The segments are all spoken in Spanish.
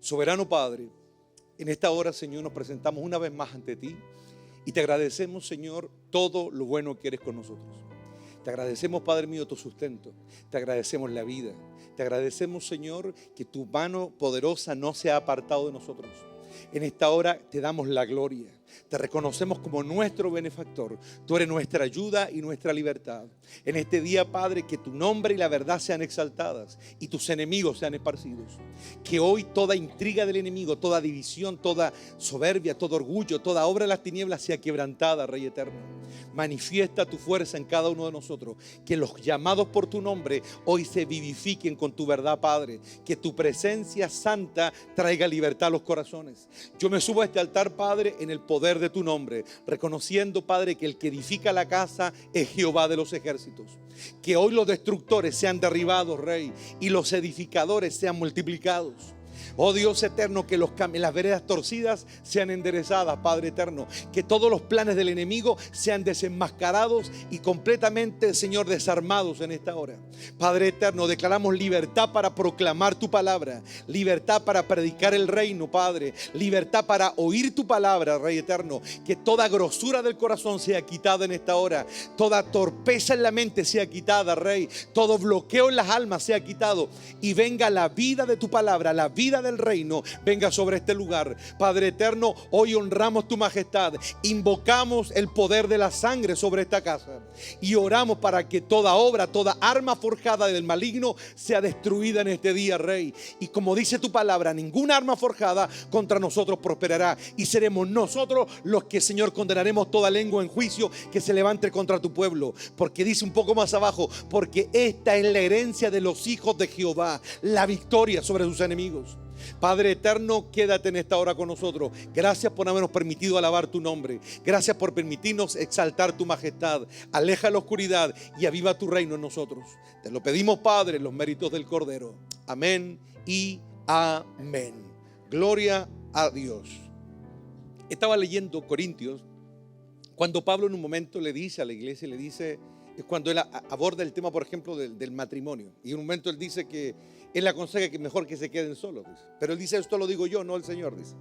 Soberano Padre, en esta hora, Señor, nos presentamos una vez más ante ti y te agradecemos, Señor, todo lo bueno que eres con nosotros. Te agradecemos, Padre mío, tu sustento. Te agradecemos la vida. Te agradecemos, Señor, que tu mano poderosa no se ha apartado de nosotros. En esta hora te damos la gloria. Te reconocemos como nuestro benefactor. Tú eres nuestra ayuda y nuestra libertad. En este día, Padre, que tu nombre y la verdad sean exaltadas y tus enemigos sean esparcidos. Que hoy toda intriga del enemigo, toda división, toda soberbia, todo orgullo, toda obra de las tinieblas sea quebrantada, Rey eterno. Manifiesta tu fuerza en cada uno de nosotros. Que los llamados por tu nombre hoy se vivifiquen con tu verdad, Padre. Que tu presencia santa traiga libertad a los corazones. Yo me subo a este altar, Padre, en el poder de tu nombre, reconociendo, Padre, que el que edifica la casa es Jehová de los ejércitos. Que hoy los destructores sean derribados, Rey, y los edificadores sean multiplicados. Oh Dios eterno, que las veredas torcidas sean enderezadas, Padre eterno. Que todos los planes del enemigo sean desenmascarados y completamente, Señor, desarmados en esta hora. Padre eterno, declaramos libertad para proclamar tu palabra, libertad para predicar el reino, Padre, libertad para oír tu palabra, Rey eterno. Que toda grosura del corazón sea quitada en esta hora, toda torpeza en la mente sea quitada, Rey, todo bloqueo en las almas sea quitado y venga la vida de tu palabra, la vida del reino venga sobre este lugar. Padre eterno, hoy honramos tu majestad, invocamos el poder de la sangre sobre esta casa y oramos para que toda obra, toda arma forjada del maligno sea destruida en este día, Rey. Y como dice tu palabra, ninguna arma forjada contra nosotros prosperará y seremos nosotros los que, Señor, condenaremos toda lengua en juicio que se levante contra tu pueblo, porque dice un poco más abajo, porque esta es la herencia de los hijos de Jehová, la victoria sobre sus enemigos. Padre eterno, quédate en esta hora con nosotros. Gracias por habernos permitido alabar tu nombre. Gracias por permitirnos exaltar tu majestad. Aleja la oscuridad y aviva tu reino en nosotros. Te lo pedimos, Padre, en los méritos del Cordero. Amén y amén. Gloria a Dios. Estaba leyendo Corintios cuando Pablo en un momento le dice a la iglesia, es cuando él aborda el tema, por ejemplo, del matrimonio. Y en un momento él dice que él aconseja que mejor que se queden solos, dice. Pero él dice, esto lo digo yo, no el Señor, dice.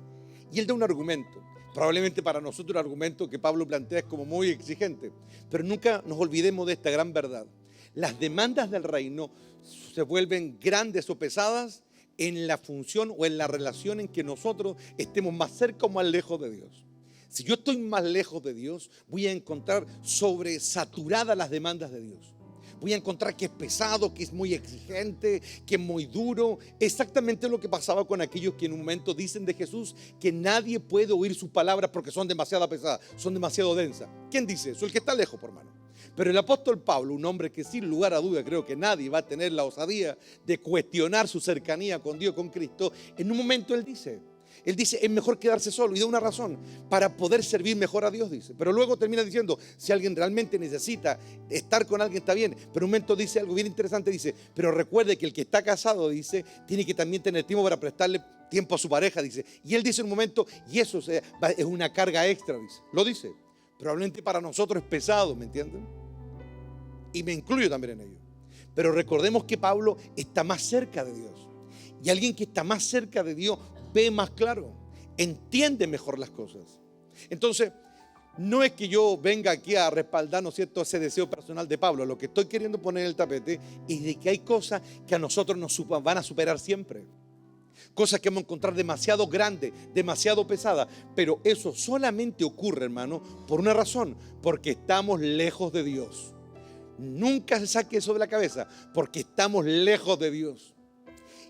Y él da un argumento. Probablemente para nosotros un argumento que Pablo plantea es como muy exigente. Pero nunca nos olvidemos de esta gran verdad. Las demandas del reino se vuelven grandes o pesadas en la función o en la relación en que nosotros estemos más cerca o más lejos de Dios. Si yo estoy más lejos de Dios, voy a encontrar sobresaturadas las demandas de Dios. Voy a encontrar que es pesado, que es muy exigente, que es muy duro. Exactamente lo que pasaba con aquellos que en un momento dicen de Jesús que nadie puede oír sus palabras porque son demasiado pesadas, son demasiado densas. ¿Quién dice eso? El que está lejos, por mano. Pero el apóstol Pablo, un hombre que sin lugar a duda creo que nadie va a tener la osadía de cuestionar su cercanía con Dios, con Cristo, en un momento él dice, es mejor quedarse solo y da una razón, para poder servir mejor a Dios, dice. Pero luego termina diciendo, si alguien realmente necesita estar con alguien está bien, pero en un momento dice algo bien interesante, dice, pero recuerde que el que está casado, dice, tiene que también tener tiempo para prestarle tiempo a su pareja, dice. Y él dice en un momento, y eso es una carga extra, dice. Lo dice, probablemente para nosotros es pesado, ¿me entienden? Y me incluyo también en ello. Pero recordemos que Pablo está más cerca de Dios. Y alguien que está más cerca de Dios ve más claro, entiende mejor las cosas. Entonces, no es que yo venga aquí a respaldar, ¿no es cierto?, ese deseo personal de Pablo. Lo que estoy queriendo poner en el tapete es de que hay cosas que a nosotros nos van a superar siempre. Cosas que vamos a encontrar demasiado grandes, demasiado pesadas. Pero eso solamente ocurre, hermano, por una razón, porque estamos lejos de Dios. Nunca se saque eso de la cabeza, porque estamos lejos de Dios.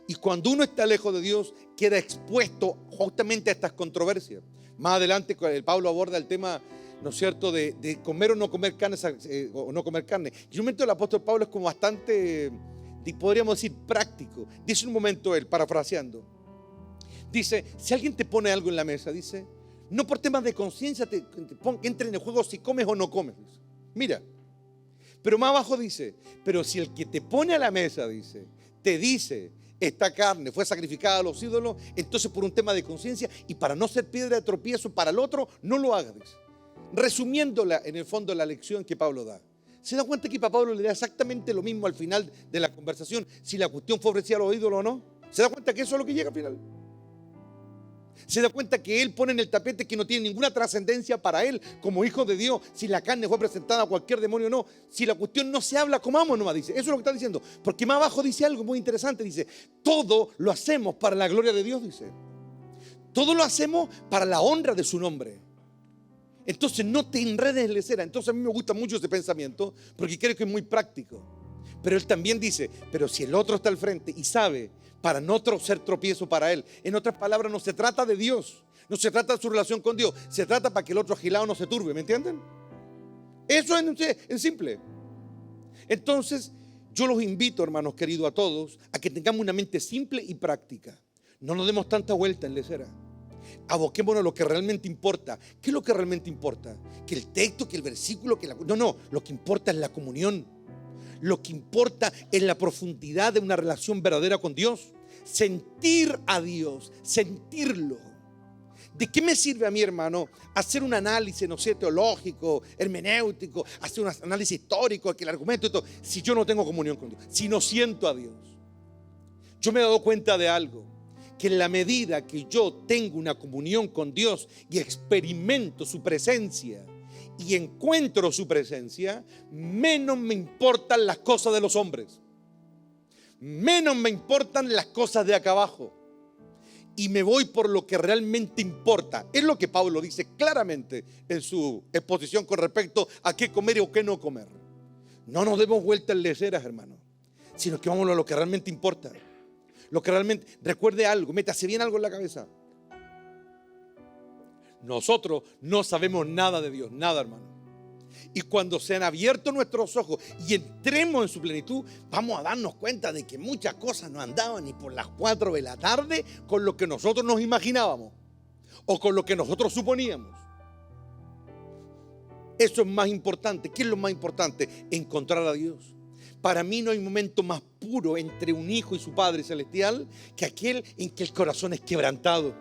Y cuando uno está lejos de Dios, queda expuesto justamente a estas controversias. Más adelante el Pablo aborda el tema, ¿no es cierto?, de comer o no comer carne, o no comer carne. Y en un momento el apóstol Pablo es como bastante, podríamos decir, práctico. Dice en un momento él, parafraseando, dice, si alguien te pone algo en la mesa, dice, no por temas de conciencia entre en el juego si comes o no comes. Dice. Mira, pero más abajo dice, pero si el que te pone a la mesa, dice, te dice, esta carne fue sacrificada a los ídolos, entonces por un tema de conciencia y para no ser piedra de tropiezo para el otro, no lo hagas. Dice. Resumiéndola en el fondo la lección que Pablo da. ¿Se da cuenta que Pablo le da exactamente lo mismo al final de la conversación si la cuestión fue ofrecida a los ídolos o no? ¿Se da cuenta que eso es lo que llega al final? Se da cuenta que Él pone en el tapete que no tiene ninguna trascendencia para Él como hijo de Dios. Si la carne fue presentada a cualquier demonio o no. Si la cuestión no se habla, comamos nomás, dice. Eso es lo que está diciendo. Porque más abajo dice algo muy interesante. Dice, todo lo hacemos para la gloria de Dios, dice. Todo lo hacemos para la honra de su nombre. Entonces no te enredes en lecera. Entonces a mí me gusta mucho ese pensamiento porque creo que es muy práctico. Pero Él también dice, pero si el otro está al frente y sabe, para no ser tropiezo para él. En otras palabras, no se trata de Dios, no se trata de su relación con Dios, se trata para que el otro agilado no se turbe, ¿me entienden? Eso es simple. Entonces, yo los invito, hermanos queridos, a todos, a que tengamos una mente simple y práctica. No nos demos tanta vuelta en lecera. Aboquémonos a lo que realmente importa. ¿Qué es lo que realmente importa? Que el texto, que el versículo, que no, lo que importa es la comunión. Lo que importa es la profundidad de una relación verdadera con Dios. Sentir a Dios, sentirlo. ¿De qué me sirve a mí, hermano, hacer un análisis, no sé, teológico, hermenéutico, hacer un análisis histórico, que el argumento y todo, si yo no tengo comunión con Dios, si no siento a Dios? Yo me he dado cuenta de algo, que en la medida que yo tengo una comunión con Dios y experimento su presencia y encuentro su presencia, menos me importan las cosas de los hombres, menos me importan las cosas de acá abajo, y me voy por lo que realmente importa. Es lo que Pablo dice claramente en su exposición con respecto a qué comer o qué no comer. No nos demos vueltas en leceras, hermano, sino que vámonos a lo que realmente importa. Lo que realmente, recuerde algo, métase bien algo en la cabeza. Nosotros no sabemos nada de Dios, nada, hermano. Y cuando se han abierto nuestros ojos y entremos en su plenitud, vamos a darnos cuenta de que muchas cosas no andaban ni por las 4 de la tarde con lo que nosotros nos imaginábamos o con lo que nosotros suponíamos. Eso es más importante. ¿Qué es lo más importante? Encontrar a Dios. Para mí no hay momento más puro entre un hijo y su Padre Celestial que aquel en que el corazón es quebrantado.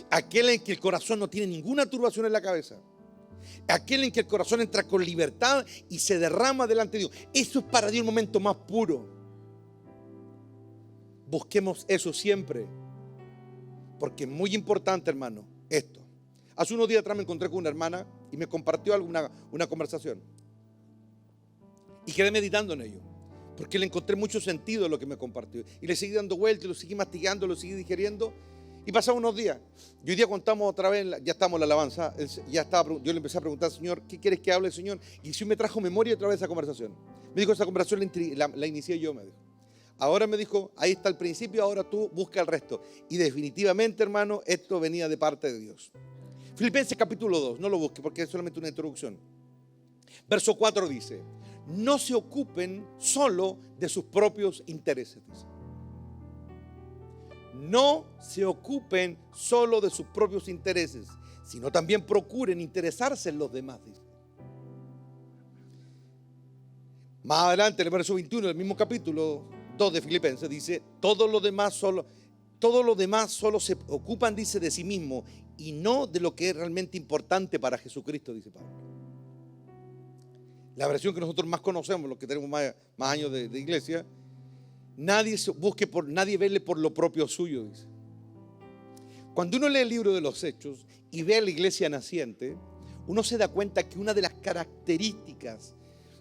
Aquel en que el corazón no tiene ninguna turbación en la cabeza. Aquel en que el corazón entra con libertad y se derrama delante de Dios. Eso es para Dios el momento más puro. Busquemos eso siempre, porque es muy importante, hermano, esto. Hace unos días atrás me encontré con una hermana y me compartió una conversación y quedé meditando en ello, porque le encontré mucho sentido en lo que me compartió y le seguí dando vueltas, lo seguí mastigando, lo seguí digiriendo. Y pasaron unos días. Y hoy día contamos otra vez, ya estamos en la alabanza. Yo le empecé a preguntar, Señor, ¿qué quieres que hable, Señor? Y el Señor me trajo memoria otra vez esa conversación. Me dijo, esa conversación la inicié yo, me dijo. Ahora me dijo, ahí está el principio, ahora tú busca el resto. Y definitivamente, hermano, esto venía de parte de Dios. Filipenses capítulo 2, no lo busque porque es solamente una introducción. Verso 4 dice, no se ocupen solo de sus propios intereses, dice. No se ocupen solo de sus propios intereses, sino también procuren interesarse en los demás, dice. Más adelante, en el verso 21 del mismo capítulo 2 de Filipenses, dice, todos los demás solo se ocupan, dice, de sí mismo y no de lo que es realmente importante para Jesucristo, dice Pablo. La versión que nosotros más conocemos, los que tenemos más años de iglesia, nadie vele por lo propio suyo, dice. Cuando uno lee el libro de los Hechos y ve a la iglesia naciente, uno se da cuenta que una de las características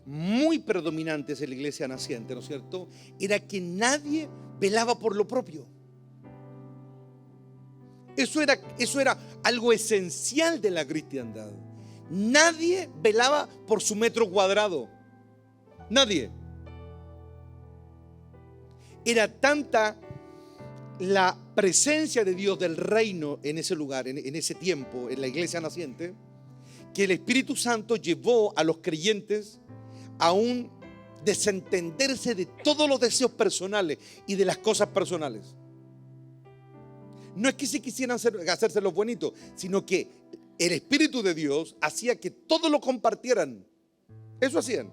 muy predominantes de la iglesia naciente, ¿no es cierto?, era que nadie velaba por lo propio. Eso era algo esencial de la cristiandad. Nadie velaba por su metro cuadrado. Nadie. Era tanta la presencia de Dios del reino en ese lugar, en ese tiempo, en la iglesia naciente, que el Espíritu Santo llevó a los creyentes a un desentenderse de todos los deseos personales y de las cosas personales. No es que se quisieran hacerse los bonitos, sino que el Espíritu de Dios hacía que todos lo compartieran. Eso hacían.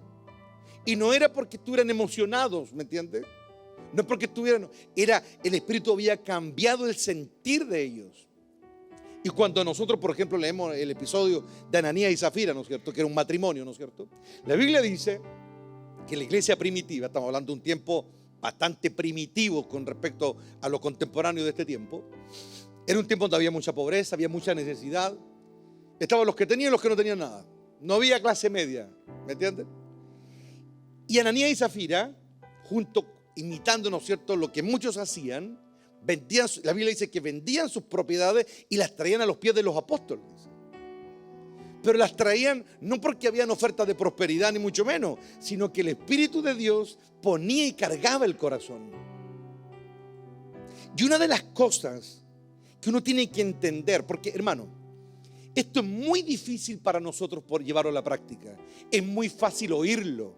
Y no era porque estuvieran emocionados, ¿me entiendes? No es porque estuvieran, el Espíritu había cambiado el sentir de ellos. Y cuando nosotros, por ejemplo, leemos el episodio de Ananías y Zafira, ¿no es cierto?, que era un matrimonio, ¿no es cierto?, la Biblia dice que la iglesia primitiva, estamos hablando de un tiempo bastante primitivo con respecto a lo contemporáneo de este tiempo, Era un tiempo donde había mucha pobreza, había mucha necesidad. Estaban los que tenían y los que no tenían nada. No había clase media, ¿me entienden? Y Ananías y Zafira, imitando, ¿no es cierto?, lo que muchos hacían, vendían, la Biblia dice que vendían sus propiedades y las traían a los pies de los apóstoles. Pero las traían no porque habían ofertas de prosperidad, ni mucho menos, sino que el Espíritu de Dios ponía y cargaba el corazón. Y una de las cosas que uno tiene que entender, porque hermano, esto es muy difícil para nosotros por llevarlo a la práctica. Es muy fácil oírlo,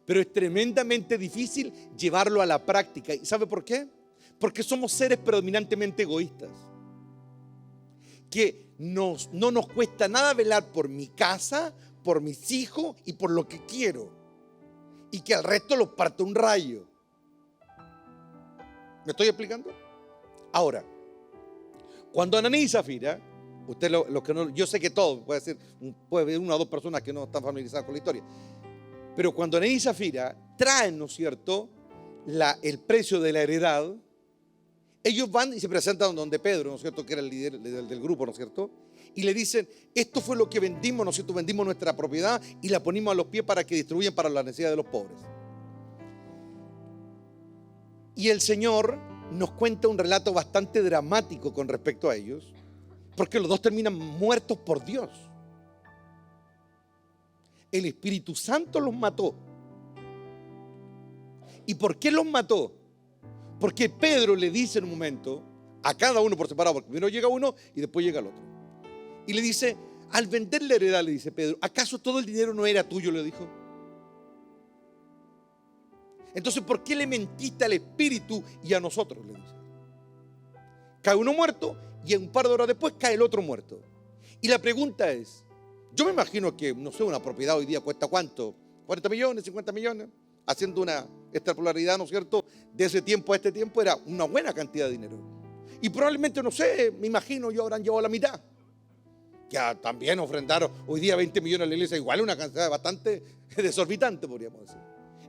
pero es tremendamente difícil llevarlo a la práctica. ¿Y sabe por qué? Porque somos seres predominantemente egoístas. Que no nos cuesta nada velar por mi casa, por mis hijos y por lo que quiero. Y que al resto los parte un rayo. ¿Me estoy explicando? Ahora, cuando Ananías y Zafira, usted lo que no, yo sé que todo, puede haber una o dos personas que no están familiarizadas con la historia, pero cuando Ananías y Zafira traen, ¿no es cierto?, el precio de la heredad, ellos van y se presentan donde Pedro, ¿no es cierto?, que era el líder del grupo, ¿no es cierto?, y le dicen, esto fue lo que vendimos, ¿no es cierto?, vendimos nuestra propiedad y la ponimos a los pies para que distribuyan para las necesidades de los pobres. Y el Señor nos cuenta un relato bastante dramático con respecto a ellos, porque los dos terminan muertos por Dios. El Espíritu Santo los mató. ¿Y por qué los mató? Porque Pedro le dice en un momento a cada uno por separado, porque primero llega uno y después llega el otro, y le dice, al vender la heredad, le dice Pedro, ¿acaso todo el dinero no era tuyo?, le dijo. Entonces, ¿por qué le mentiste al Espíritu y a nosotros?, le dice. Cae uno muerto y un par de horas después cae el otro muerto. Y la pregunta es, yo me imagino que, no sé, una propiedad hoy día cuesta ¿cuánto? 40 millones, 50 millones, haciendo una extrapolaridad, ¿no es cierto?, de ese tiempo a este tiempo era una buena cantidad de dinero. Y probablemente, no sé, me imagino yo habrán llevado la mitad. Que también ofrendaron hoy día 20 millones a la iglesia, igual una cantidad bastante desorbitante, podríamos decir.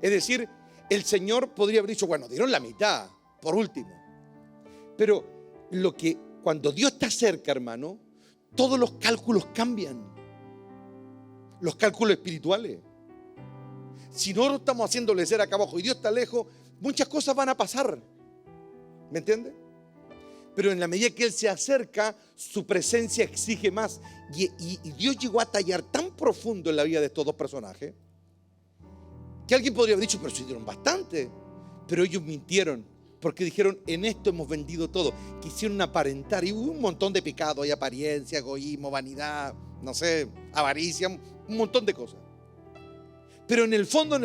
Es decir, el Señor podría haber dicho, bueno, dieron la mitad, por último. Pero cuando Dios está cerca, hermano, todos los cálculos cambian. Los cálculos espirituales. Si no lo estamos haciéndole ser acá abajo y Dios está lejos, muchas cosas van a pasar. ¿Me entiende? Pero en la medida que Él se acerca, su presencia exige más. Y Dios llegó a tallar tan profundo en la vida de estos dos personajes que alguien podría haber dicho, pero se dieron bastante. Pero ellos mintieron, porque dijeron, en esto hemos vendido todo. Quisieron aparentar, y hubo un montón de pecado, hay apariencia, egoísmo, vanidad, no sé, avaricia, un montón de cosas. Pero en el fondo,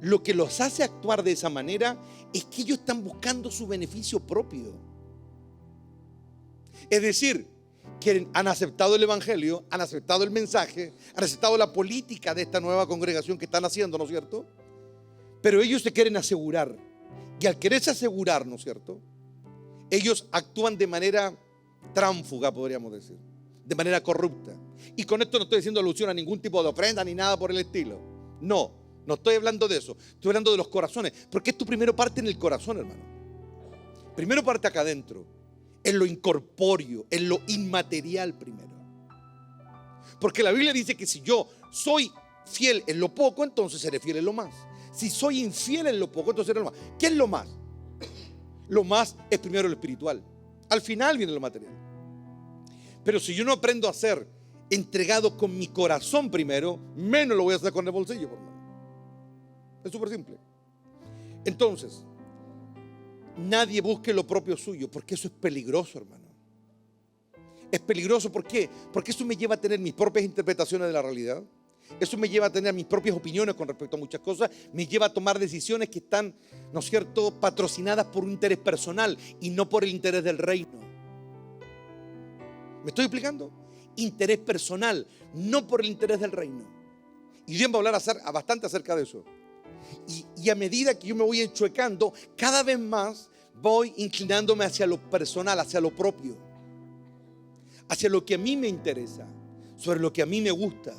lo que los hace actuar de esa manera es que ellos están buscando su beneficio propio. Es decir, que han aceptado el evangelio, han aceptado el mensaje, han aceptado la política de esta nueva congregación que están haciendo, ¿no es cierto? Pero ellos se quieren asegurar. Y al quererse asegurar, ¿no es cierto?, ellos actúan de manera tránfuga, podríamos decir, de manera corrupta. Y con esto no estoy haciendo alusión a ningún tipo de ofrenda ni nada por el estilo. No estoy hablando de eso. Estoy hablando de los corazones, porque esto primero parte en el corazón, hermano. Primero parte acá adentro, en lo incorpóreo, en lo inmaterial primero. Porque la Biblia dice que si yo soy fiel en lo poco, entonces seré fiel en lo más. Si soy infiel en lo poco, entonces seré en lo más. ¿Qué es lo más? Lo más es primero lo espiritual. Al final viene lo material. Pero si yo no aprendo a ser entregado con mi corazón primero, menos lo voy a hacer con el bolsillo, por mano. Es súper simple. Entonces, nadie busque lo propio suyo, porque eso es peligroso, hermano. Es peligroso, ¿por qué? Porque eso me lleva a tener mis propias interpretaciones de la realidad. Eso me lleva a tener mis propias opiniones con respecto a muchas cosas. Me lleva a tomar decisiones que están, ¿no es cierto?, patrocinadas por un interés personal y no por el interés del reino. ¿Me estoy explicando? Interés personal, no por el interés del reino. Y Dios va a hablar bastante acerca de eso. Y a medida que yo me voy enchuecando, cada vez más voy inclinándome hacia lo personal, hacia lo propio, hacia lo que a mí me interesa, sobre lo que a mí me gusta.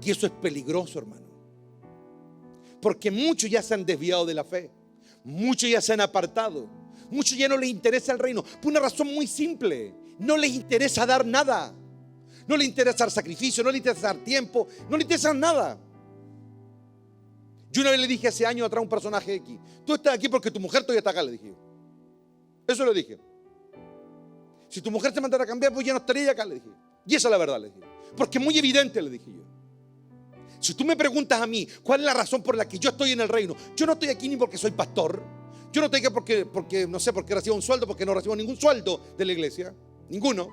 Y eso es peligroso, hermano. Porque muchos ya se han desviado de la fe. Muchos ya se han apartado. Muchos ya no les interesa el reino por una razón muy simple. No les interesa dar nada. No les interesa dar sacrificio, no les interesa dar tiempo, no les interesa nada. Yo una vez le dije hace años atrás a un personaje aquí: tú estás aquí porque tu mujer todavía está acá, le dije yo. Eso le dije. Si tu mujer te mandara a cambiar, pues ya no estaría acá, le dije. Y esa es la verdad, le dije. Porque es muy evidente, le dije yo. Si tú me preguntas a mí cuál es la razón por la que yo estoy en el reino, yo no estoy aquí ni porque soy pastor. Yo no estoy aquí porque no sé, porque recibo un sueldo, porque no recibo ningún sueldo de la iglesia. Ninguno.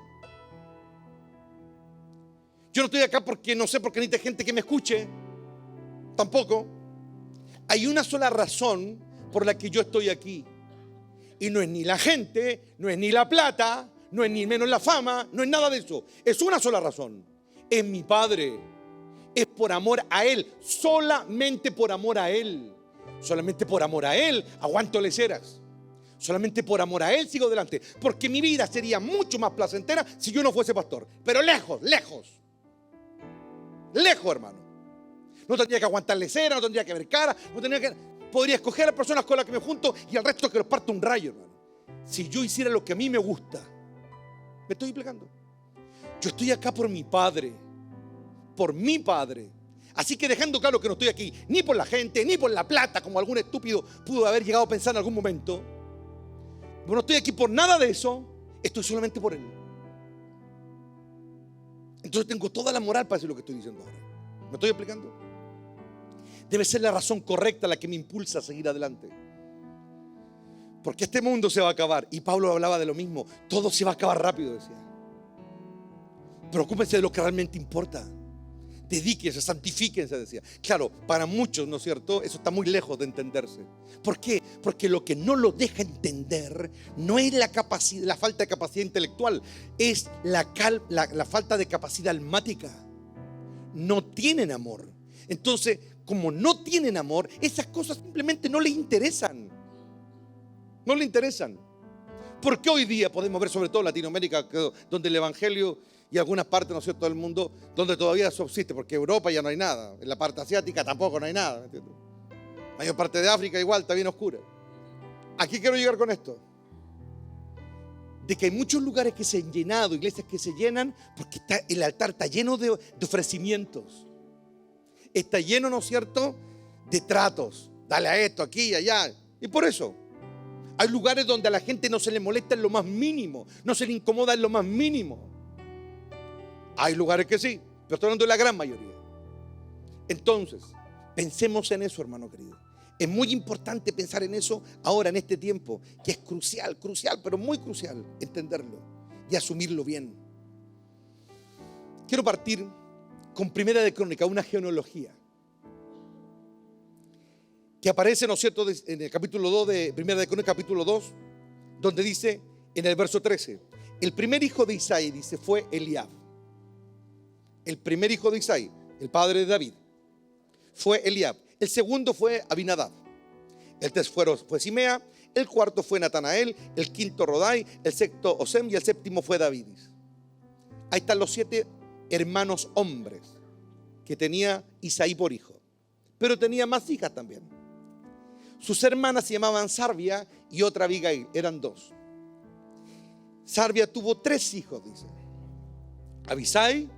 Yo no estoy acá porque no sé, porque necesito gente que me escuche. Tampoco. Hay una sola razón por la que yo estoy aquí. Y no es ni la gente, no es ni la plata, no es ni menos la fama, no es nada de eso. Es una sola razón. Es mi Padre. Es por amor a Él. Solamente por amor a Él. Solamente por amor a Él aguanto leceras. Solamente por amor a Él sigo adelante. Porque mi vida sería mucho más placentera si yo no fuese pastor. Pero lejos, lejos. Lejos, hermano. No tendría que aguantar leceras, no tendría que ver cara, no tendría que... Podría escoger a las personas con las que me junto y al resto que los parto un rayo, hermano. Si yo hiciera lo que a mí me gusta. ¿Me estoy explicando? Yo estoy acá por mi Padre. Por mi Padre. Así que dejando claro que no estoy aquí ni por la gente, ni por la plata, como algún estúpido pudo haber llegado a pensar en algún momento. No estoy aquí por nada de eso. Estoy solamente por Él. Entonces tengo toda la moral para decir lo que estoy diciendo ahora. ¿Me estoy explicando? Debe ser la razón correcta la que me impulsa a seguir adelante. Porque este mundo se va a acabar. Y Pablo hablaba de lo mismo. Todo se va a acabar rápido, decía. Preocúpense de lo que realmente importa. Dedíquense, santifíquense, decía. Claro, para muchos, ¿no es cierto? Eso está muy lejos de entenderse. ¿Por qué? Porque lo que no lo deja entender no es la falta de capacidad intelectual, es la falta de capacidad almática. No tienen amor. Entonces, como no tienen amor, esas cosas simplemente no les interesan. No les interesan. Porque hoy día podemos ver, sobre todo en Latinoamérica, donde el evangelio y algunas partes, ¿no es cierto?, del mundo, donde todavía subsiste, porque en Europa ya no hay nada, en la parte asiática tampoco no hay nada, ¿entiendes? La mayor parte de África igual está bien oscura. Aquí quiero llegar con esto, de que hay muchos lugares que se han llenado, iglesias que se llenan, porque el altar está lleno de ofrecimientos. Está lleno, ¿no es cierto?, de tratos. Dale a esto, aquí y allá. Y por eso hay lugares donde a la gente no se le molesta en lo más mínimo, no se le incomoda en lo más mínimo. Hay lugares que sí, pero estoy hablando de la gran mayoría. Entonces, pensemos en eso, hermano querido. Es muy importante pensar en eso ahora, en este tiempo, que es crucial, pero muy crucial entenderlo y asumirlo bien. Quiero partir con Primera de Crónicas, una genealogía que aparece, ¿no es cierto?, en el capítulo 2 de Primera de Crónicas, capítulo 2, donde dice en el verso 13, el primer hijo de Isaí, dice, fue Eliab. El primer hijo de Isaí, el padre de David, fue Eliab. El segundo fue Abinadab. El tercero fue Simea. El cuarto fue Natanael. El quinto Rodai. El sexto Osem. Y el séptimo fue David. Ahí están los 7 hermanos hombres que tenía Isaí por hijo. Pero tenía más hijas también. Sus hermanas se llamaban Sarvia y otra Abigail. Eran 2. Sarvia tuvo 3 hijos, dice. Abisai,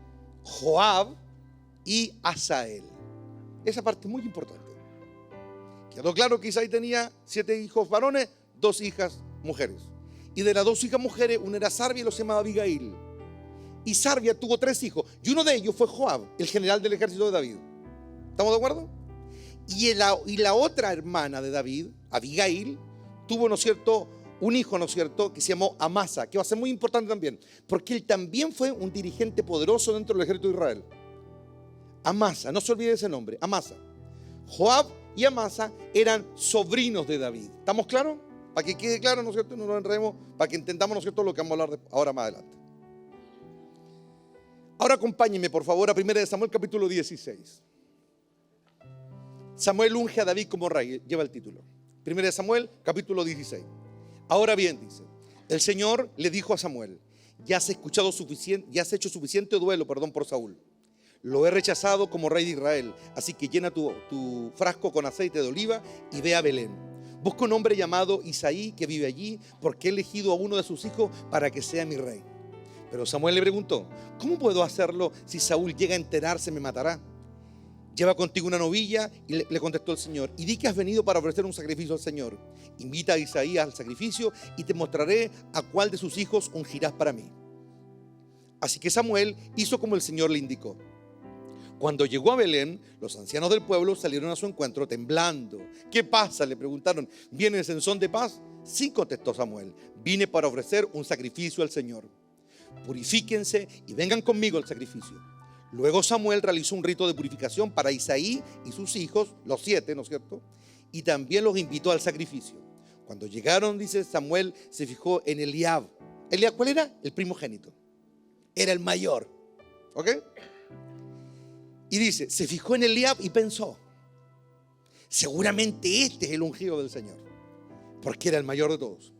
Joab y Asael. Esa parte es muy importante. Quedó claro que Isaí tenía 7 hijos varones, 2 hijas mujeres. Y de las 2 hijas mujeres, una era Sarvia y lo se llamaba Abigail. Y Sarvia tuvo 3 hijos. Y uno de ellos fue Joab, el general del ejército de David. ¿Estamos de acuerdo? Y la otra hermana de David, Abigail, tuvo, ¿no es cierto?, un hijo, ¿no es cierto?, que se llamó Amasa, que va a ser muy importante también, porque él también fue un dirigente poderoso dentro del ejército de Israel. Amasa, no se olvide ese nombre, Amasa. Joab y Amasa eran sobrinos de David. ¿Estamos claros? Para que quede claro, ¿no es cierto?, no nos enredemos, para que entendamos, ¿no es cierto?, lo que vamos a hablar ahora más adelante. Ahora acompáñenme, por favor, a 1 Samuel capítulo 16. Samuel unge a David como rey, lleva el título. 1 Samuel capítulo 16. Ahora bien, dice, el Señor le dijo a Samuel, ya has hecho suficiente duelo, por Saúl. Lo he rechazado como rey de Israel, así que llena tu frasco con aceite de oliva y ve a Belén. busca un hombre llamado Isaí que vive allí, porque he elegido a uno de sus hijos para que sea mi rey. Pero Samuel le preguntó: ¿cómo puedo hacerlo? Si Saúl llega a enterarse, me matará. Lleva contigo una novilla. Y le contestó el Señor: y di que has venido para ofrecer un sacrificio al Señor. Invita a Isaí al sacrificio y te mostraré a cuál de sus hijos ungirás para mí. Así que Samuel hizo como el Señor le indicó. Cuando llegó a Belén, los ancianos del pueblo salieron a su encuentro temblando. ¿Qué pasa?, le preguntaron. ¿Vienes en son de paz? Sí, contestó Samuel. Vine para ofrecer un sacrificio al Señor. Purifíquense y vengan conmigo al sacrificio. Luego Samuel realizó un rito de purificación para Isaí y sus hijos, los 7, ¿no es cierto? Y también los invitó al sacrificio. Cuando llegaron, dice, Samuel se fijó en Eliab. ¿Eliab cuál era? El primogénito. Era el mayor. ¿Ok? Y dice, se fijó en Eliab y pensó: seguramente este es el ungido del Señor, porque era el mayor de todos.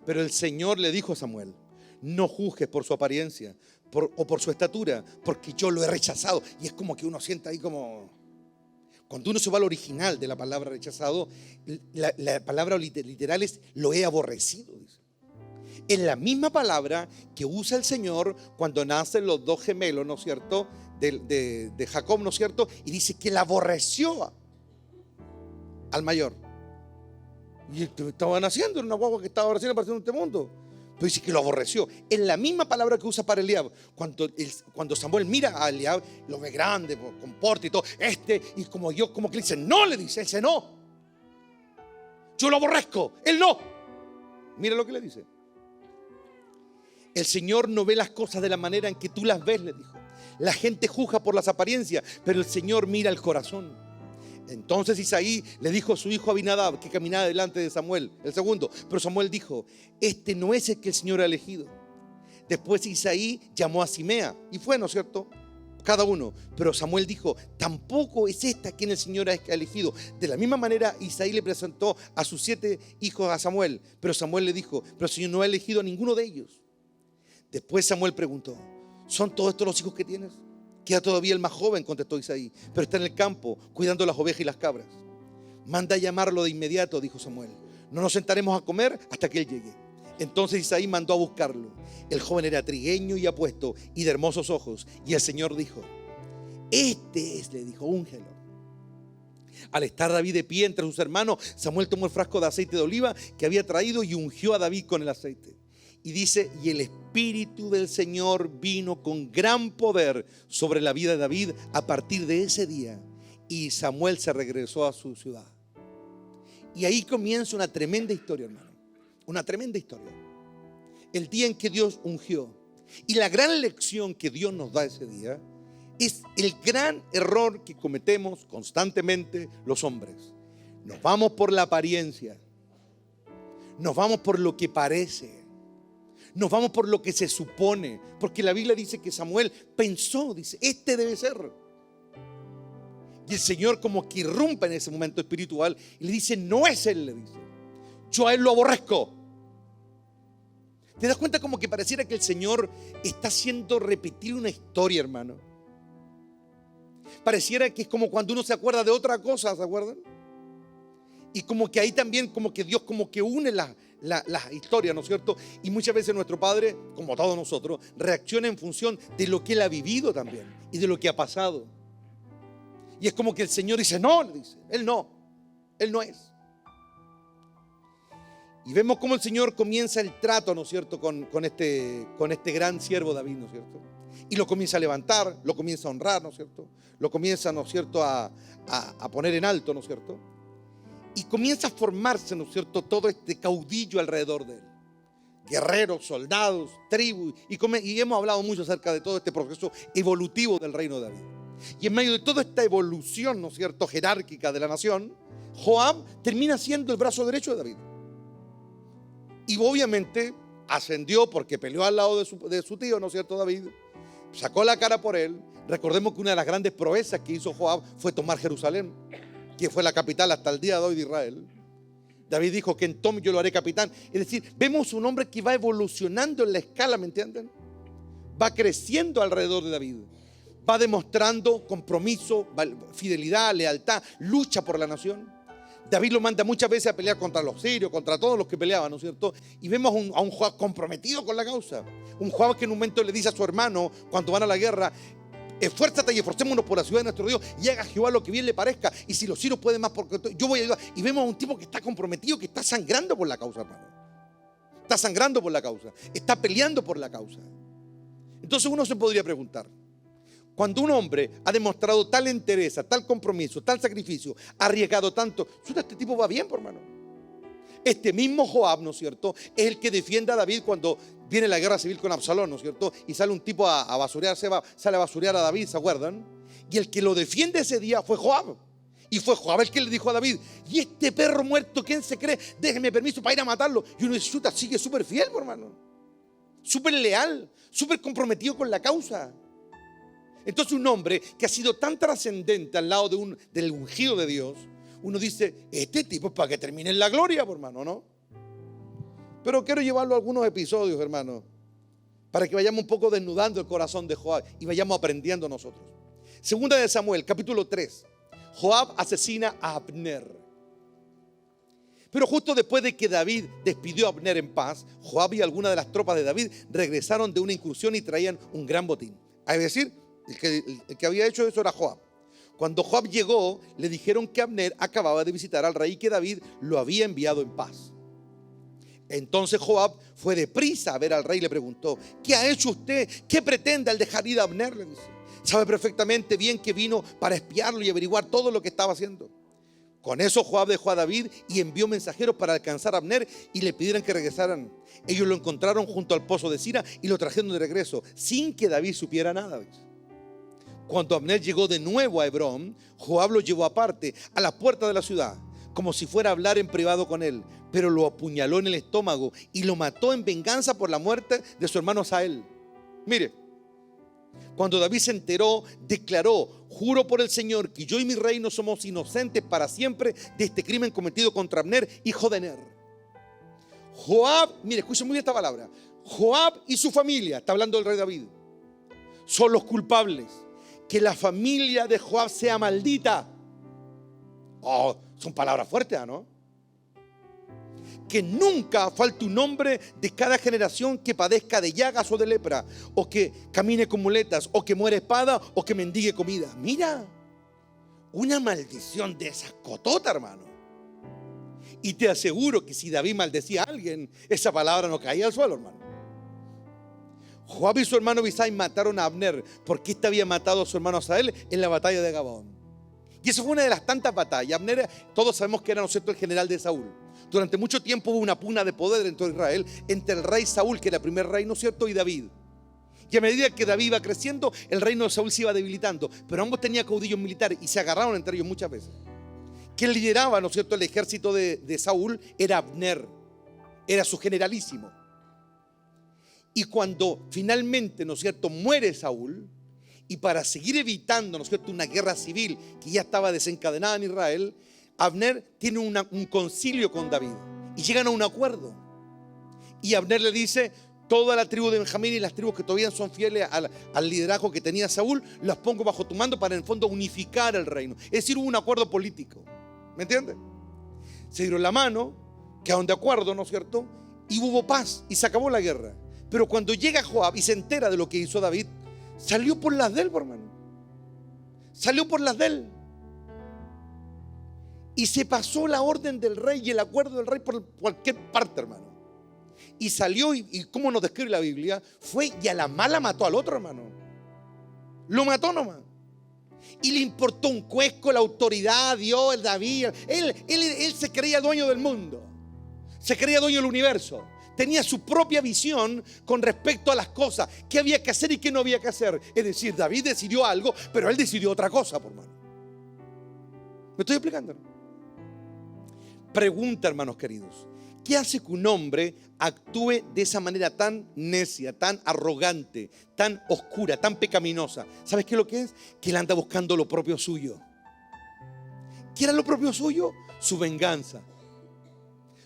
Pero el Señor le dijo a Samuel: no juzgues por su apariencia o por su estatura, porque yo lo he rechazado. Y es como que uno siente ahí como... Cuando uno se va al original de la palabra rechazado, la palabra literal es lo he aborrecido, dice. Es la misma palabra que usa el Señor cuando nacen los dos gemelos, ¿no es cierto?, de Jacob, ¿no es cierto? Y dice que la aborreció al mayor. Y estaban haciendo una guagua que estaba recién apareciendo en este mundo. Pero dice que lo aborreció. Es la misma palabra que usa para Eliab. Cuando Samuel mira a Eliab, lo ve grande, con porte y todo. Y como que le dice, no, le dice, él dice, no. Yo lo aborrezco, él no. Mira lo que le dice. El Señor no ve las cosas de la manera en que tú las ves, le dijo. La gente juzga por las apariencias, pero el Señor mira el corazón. Entonces Isaí le dijo a su hijo Abinadab, que caminaba delante de Samuel, el segundo. Pero Samuel dijo: este no es el que el Señor ha elegido. Después Isaí llamó a Simea y fue, ¿no es cierto?, cada uno. Pero Samuel dijo: tampoco es esta quien el Señor ha elegido. De la misma manera Isaí le presentó a sus 7 hijos a Samuel. Pero Samuel le dijo: pero el Señor no ha elegido a ninguno de ellos. Después Samuel preguntó: ¿son todos estos los hijos que tienes? Queda todavía el más joven, contestó Isaí, pero está en el campo cuidando las ovejas y las cabras. Manda a llamarlo de inmediato, dijo Samuel. No nos sentaremos a comer hasta que él llegue. Entonces Isaí mandó a buscarlo. El joven era trigueño y apuesto y de hermosos ojos. Y el Señor dijo: este es, le dijo, úngelo. Al estar David de pie entre sus hermanos, Samuel tomó el frasco de aceite de oliva que había traído y ungió a David con el aceite. Y dice: y el Espíritu del Señor vino con gran poder sobre la vida de David a partir de ese día. Y Samuel se regresó a su ciudad. Y ahí comienza una tremenda historia, hermano. Una tremenda historia. El día en que Dios ungió. Y la gran lección que Dios nos da ese día es el gran error que cometemos constantemente los hombres. Nos vamos por la apariencia. Nos vamos por lo que parece. Nos vamos por lo que se supone. Porque la Biblia dice que Samuel pensó, dice, este debe ser. Y el Señor como que irrumpe en ese momento espiritual y le dice: no es él, le dice. Yo a él lo aborrezco. ¿Te das cuenta como que pareciera que el Señor está haciendo repetir una historia, hermano? Pareciera que es como cuando uno se acuerda de otra cosa, ¿se acuerdan? Y como que ahí también como que Dios como que une las historias, ¿no es cierto? Y muchas veces nuestro Padre, como todos nosotros, reacciona en función de lo que Él ha vivido también y de lo que ha pasado. Y es como que el Señor dice: no, le dice, Él no es. Y vemos cómo el Señor comienza el trato, ¿no es cierto?, con este gran siervo David, ¿no es cierto? Y lo comienza a levantar, lo comienza a honrar, ¿no es cierto? Lo comienza, ¿no es cierto?, a poner en alto, ¿no es cierto? Y comienza a formarse, ¿no es cierto?, todo este caudillo alrededor de él. Guerreros, soldados, tribus. Y hemos hablado mucho acerca de todo este proceso evolutivo del reino de David. Y en medio de toda esta evolución, ¿no es cierto?, jerárquica de la nación, Joab termina siendo el brazo derecho de David. Y obviamente ascendió porque peleó al lado de su tío, ¿no es cierto?, David. Sacó la cara por él. Recordemos que una de las grandes proezas que hizo Joab fue tomar Jerusalén, que fue la capital hasta el día de hoy de Israel. David dijo: que en Tom yo lo haré capitán. Es decir, vemos un hombre que va evolucionando en la escala, ¿me entienden? Va creciendo alrededor de David. Va demostrando compromiso, fidelidad, lealtad, lucha por la nación. David lo manda muchas veces a pelear contra los sirios, contra todos los que peleaban, ¿no es cierto? Y vemos a un Joab comprometido con la causa. Un Joab que en un momento le dice a su hermano, cuando van a la guerra: esfuérzate y esforcémonos por la ciudad de nuestro Dios, y haga Jehová lo que bien le parezca. Y si los sirios pueden más, porque yo voy a ayudar. Y vemos a un tipo que está comprometido, que está sangrando por la causa, hermano. Está sangrando por la causa. Está peleando por la causa. Entonces uno se podría preguntar: cuando un hombre ha demostrado tal entereza, tal compromiso, tal sacrificio, ha arriesgado tanto, este tipo va bien, por hermano. Este mismo Joab, ¿no es cierto?, es el que defiende a David cuando viene la guerra civil con Absalón, ¿no es cierto? Y sale un tipo a basurear, sale a basurear a David, ¿se acuerdan? Y el que lo defiende ese día fue Joab. Y fue Joab el que le dijo a David: y este perro muerto, ¿quién se cree? Déjeme permiso para ir a matarlo. Y uno dice: chuta, sigue súper fiel, por hermano. Súper leal, súper comprometido con la causa. Entonces un hombre que ha sido tan trascendente al lado del ungido de Dios, uno dice: este tipo es para que termine en la gloria, por hermano, ¿no? Pero quiero llevarlo a algunos episodios, hermano, para que vayamos un poco desnudando el corazón de Joab y vayamos aprendiendo nosotros. Segunda de Samuel, capítulo 3. Joab asesina a Abner. Pero justo después de que David despidió a Abner en paz, Joab y algunas de las tropas de David regresaron de una incursión y traían un gran botín. Es decir, el que había hecho eso era Joab. Cuando Joab llegó, le dijeron que Abner acababa de visitar al rey y que David lo había enviado en paz. Entonces Joab fue deprisa a ver al rey y le preguntó: ¿qué ha hecho usted? ¿Qué pretende al dejar ir a Abner? Le dice. Sabe perfectamente bien que vino para espiarlo y averiguar todo lo que estaba haciendo. Con eso Joab dejó a David y envió mensajeros para alcanzar a Abner y le pidieron que regresaran. Ellos lo encontraron junto al pozo de Sira y lo trajeron de regreso, sin que David supiera nada. Cuando Abner llegó de nuevo a Hebrón, Joab lo llevó aparte, a la puerta de la ciudad, como si fuera a hablar en privado con él, pero lo apuñaló en el estómago y lo mató en venganza por la muerte de su hermano Asael. Mire, cuando David se enteró, declaró: juro por el Señor que yo y mi reino somos inocentes para siempre de este crimen cometido contra Abner, hijo de Ner. Joab, mire, escuchen muy bien esta palabra: Joab y su familia, está hablando del rey David, son los culpables. Que la familia de Joab sea maldita. Oh, son palabras fuertes, ¿no? Que nunca falte un hombre de cada generación que padezca de llagas o de lepra, o que camine con muletas, o que muera espada, o que mendigue comida. Mira, una maldición de esas cototas, hermano. Y te aseguro que si David maldecía a alguien, esa palabra no caía al suelo, hermano. Joab y su hermano Abisai mataron a Abner porque éste había matado a su hermano Asael en la batalla de Gabaón. Y eso fue una de las tantas batallas. Abner, todos sabemos que era, ¿no es cierto?, el general de Saúl. Durante mucho tiempo hubo una pugna de poder dentro de Israel entre el rey Saúl, que era el primer rey, ¿no es cierto?, y David. Y a medida que David iba creciendo, el reino de Saúl se iba debilitando. Pero ambos tenían caudillos militares y se agarraron entre ellos muchas veces. Quien lideraba, ¿no es cierto?, el ejército de Saúl era Abner. Era su generalísimo. Y cuando finalmente, ¿no es cierto?, muere Saúl, y para seguir evitando, ¿no es cierto?, una guerra civil que ya estaba desencadenada en Israel, Abner tiene un concilio con David y llegan a un acuerdo. Y Abner le dice: toda la tribu de Benjamín y las tribus que todavía son fieles al liderazgo que tenía Saúl, las pongo bajo tu mando para en el fondo unificar el reino. Es decir, hubo un acuerdo político. ¿Me entiendes? Se dieron la mano, quedaron de acuerdo, ¿no es cierto?, y hubo paz y se acabó la guerra. Pero cuando llega Joab y se entera de lo que hizo David, salió por las de él, hermano. Salió por las de él. Y se pasó la orden del rey y el acuerdo del rey por cualquier parte, hermano. Y salió, y como nos describe la Biblia, fue y a la mala mató al otro, hermano. Lo mató nomás. Y le importó un cuesco la autoridad, Dios, el David. Él se creía dueño del mundo. Se creía dueño del universo. Tenía su propia visión con respecto a las cosas, qué había que hacer y qué no había que hacer. Es decir, David decidió algo, pero él decidió otra cosa, por mano. ¿Me estoy explicando? Pregunta, hermanos queridos: ¿qué hace que un hombre actúe de esa manera tan necia, tan arrogante, tan oscura, tan pecaminosa? ¿Sabes qué es lo que es? Que él anda buscando lo propio suyo. ¿Qué era lo propio suyo? Su venganza.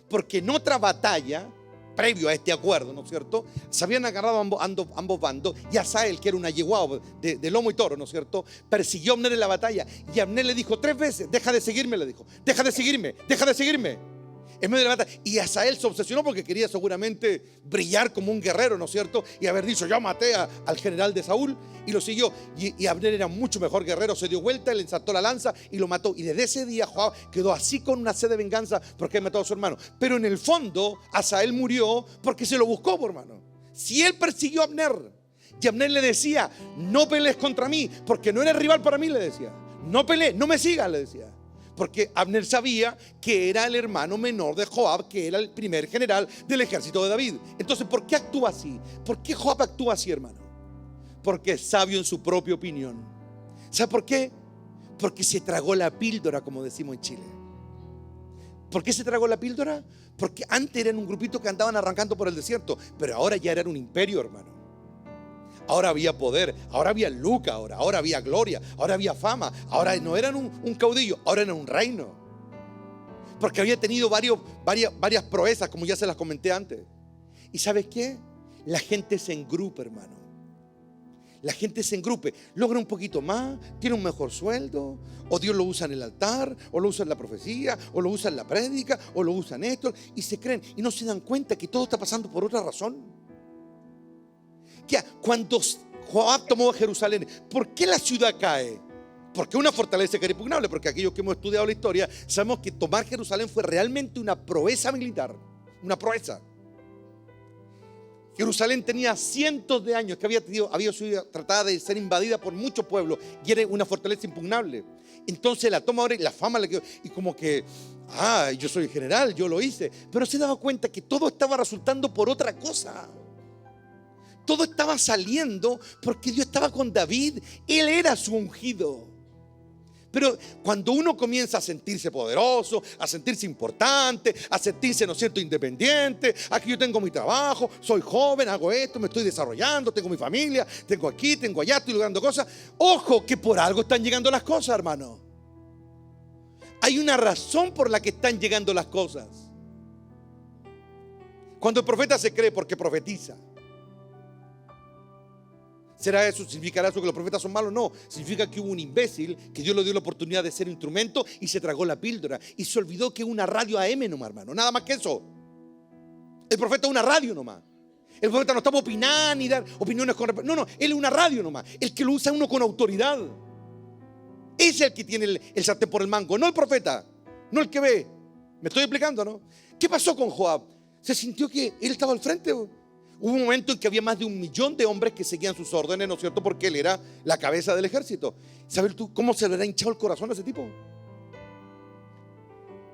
Porque en otra batalla previo a este acuerdo, ¿no es cierto? Se habían agarrado ambos bandos, y Asael, que era una yeguao de lomo y toro, ¿no es cierto?, persiguió a Abner en la batalla, y Abner le dijo 3 veces: deja de seguirme, le dijo, deja de seguirme, deja de seguirme. En medio de la batalla, y Asael se obsesionó porque quería seguramente brillar como un guerrero, ¿no es cierto?, y haber dicho: yo maté al general de Saúl, y lo siguió. Y Abner era mucho mejor guerrero, se dio vuelta, le ensartó la lanza y lo mató. Y desde ese día Joab quedó así con una sed de venganza porque había matado a su hermano. Pero en el fondo Asael murió porque se lo buscó, por hermano. Si él persiguió a Abner, y Abner le decía: no pelees contra mí, porque no eres rival para mí, le decía, no pelees, no me sigas, le decía. Porque Abner sabía que era el hermano menor de Joab, que era el primer general del ejército de David. Entonces, ¿por qué actúa así? ¿Por qué Joab actúa así, hermano? Porque es sabio en su propia opinión. ¿Sabe por qué? Porque se tragó la píldora, como decimos en Chile. ¿Por qué se tragó la píldora? Porque antes eran un grupito que andaban arrancando por el desierto, pero ahora ya eran un imperio, hermano. Ahora había poder, ahora había lucas, ahora había gloria, ahora había fama. Ahora no eran un caudillo, ahora eran un reino. Porque había tenido varias proezas, como ya se las comenté antes. ¿Y sabes qué? La gente se engrupa, hermano. La gente se engrupe, logra un poquito más, tiene un mejor sueldo, o Dios lo usa en el altar, o lo usa en la profecía, o lo usa en la prédica, o lo usa en esto, y se creen y no se dan cuenta que todo está pasando por otra razón. Cuando Joab tomó Jerusalén, ¿por qué la ciudad cae? Porque una fortaleza que era impugnable. Porque aquellos que hemos estudiado la historia sabemos que tomar Jerusalén fue realmente una proeza militar, una proeza. Jerusalén tenía cientos de años que había sido tratada de ser invadida por muchos pueblos, y era una fortaleza impugnable. Entonces la toma ahora y la fama le quedó, y como que: yo soy general, yo lo hice. Pero se daba cuenta que todo estaba resultando por otra cosa. Todo estaba saliendo porque Dios estaba con David. Él era su ungido. Pero cuando uno comienza a sentirse poderoso, a sentirse importante, a sentirse, ¿no es cierto?, independiente: aquí yo tengo mi trabajo, soy joven, hago esto, me estoy desarrollando, tengo mi familia, tengo aquí, tengo allá, estoy logrando cosas. Ojo, que por algo están llegando las cosas, hermano. Hay una razón por la que están llegando las cosas. Cuando el profeta se cree porque profetiza, ¿será eso? ¿Significará eso que los profetas son malos? No, significa que hubo un imbécil que Dios le dio la oportunidad de ser instrumento y se tragó la píldora y se olvidó que una radio AM nomás, hermano, nada más que eso. El profeta es una radio nomás. El profeta no está para opinar ni dar opiniones con... No, él es una radio nomás. El que lo usa uno con autoridad. Ese es el que tiene el sartén por el mango, no el profeta, no el que ve. ¿Me estoy explicando, no? ¿Qué pasó con Joab? Se sintió que él estaba al frente. Hubo un momento en que había más de 1 millón de hombres que seguían sus órdenes, ¿no es cierto?, porque él era la cabeza del ejército. ¿Sabes tú cómo se le habrá hinchado el corazón a ese tipo?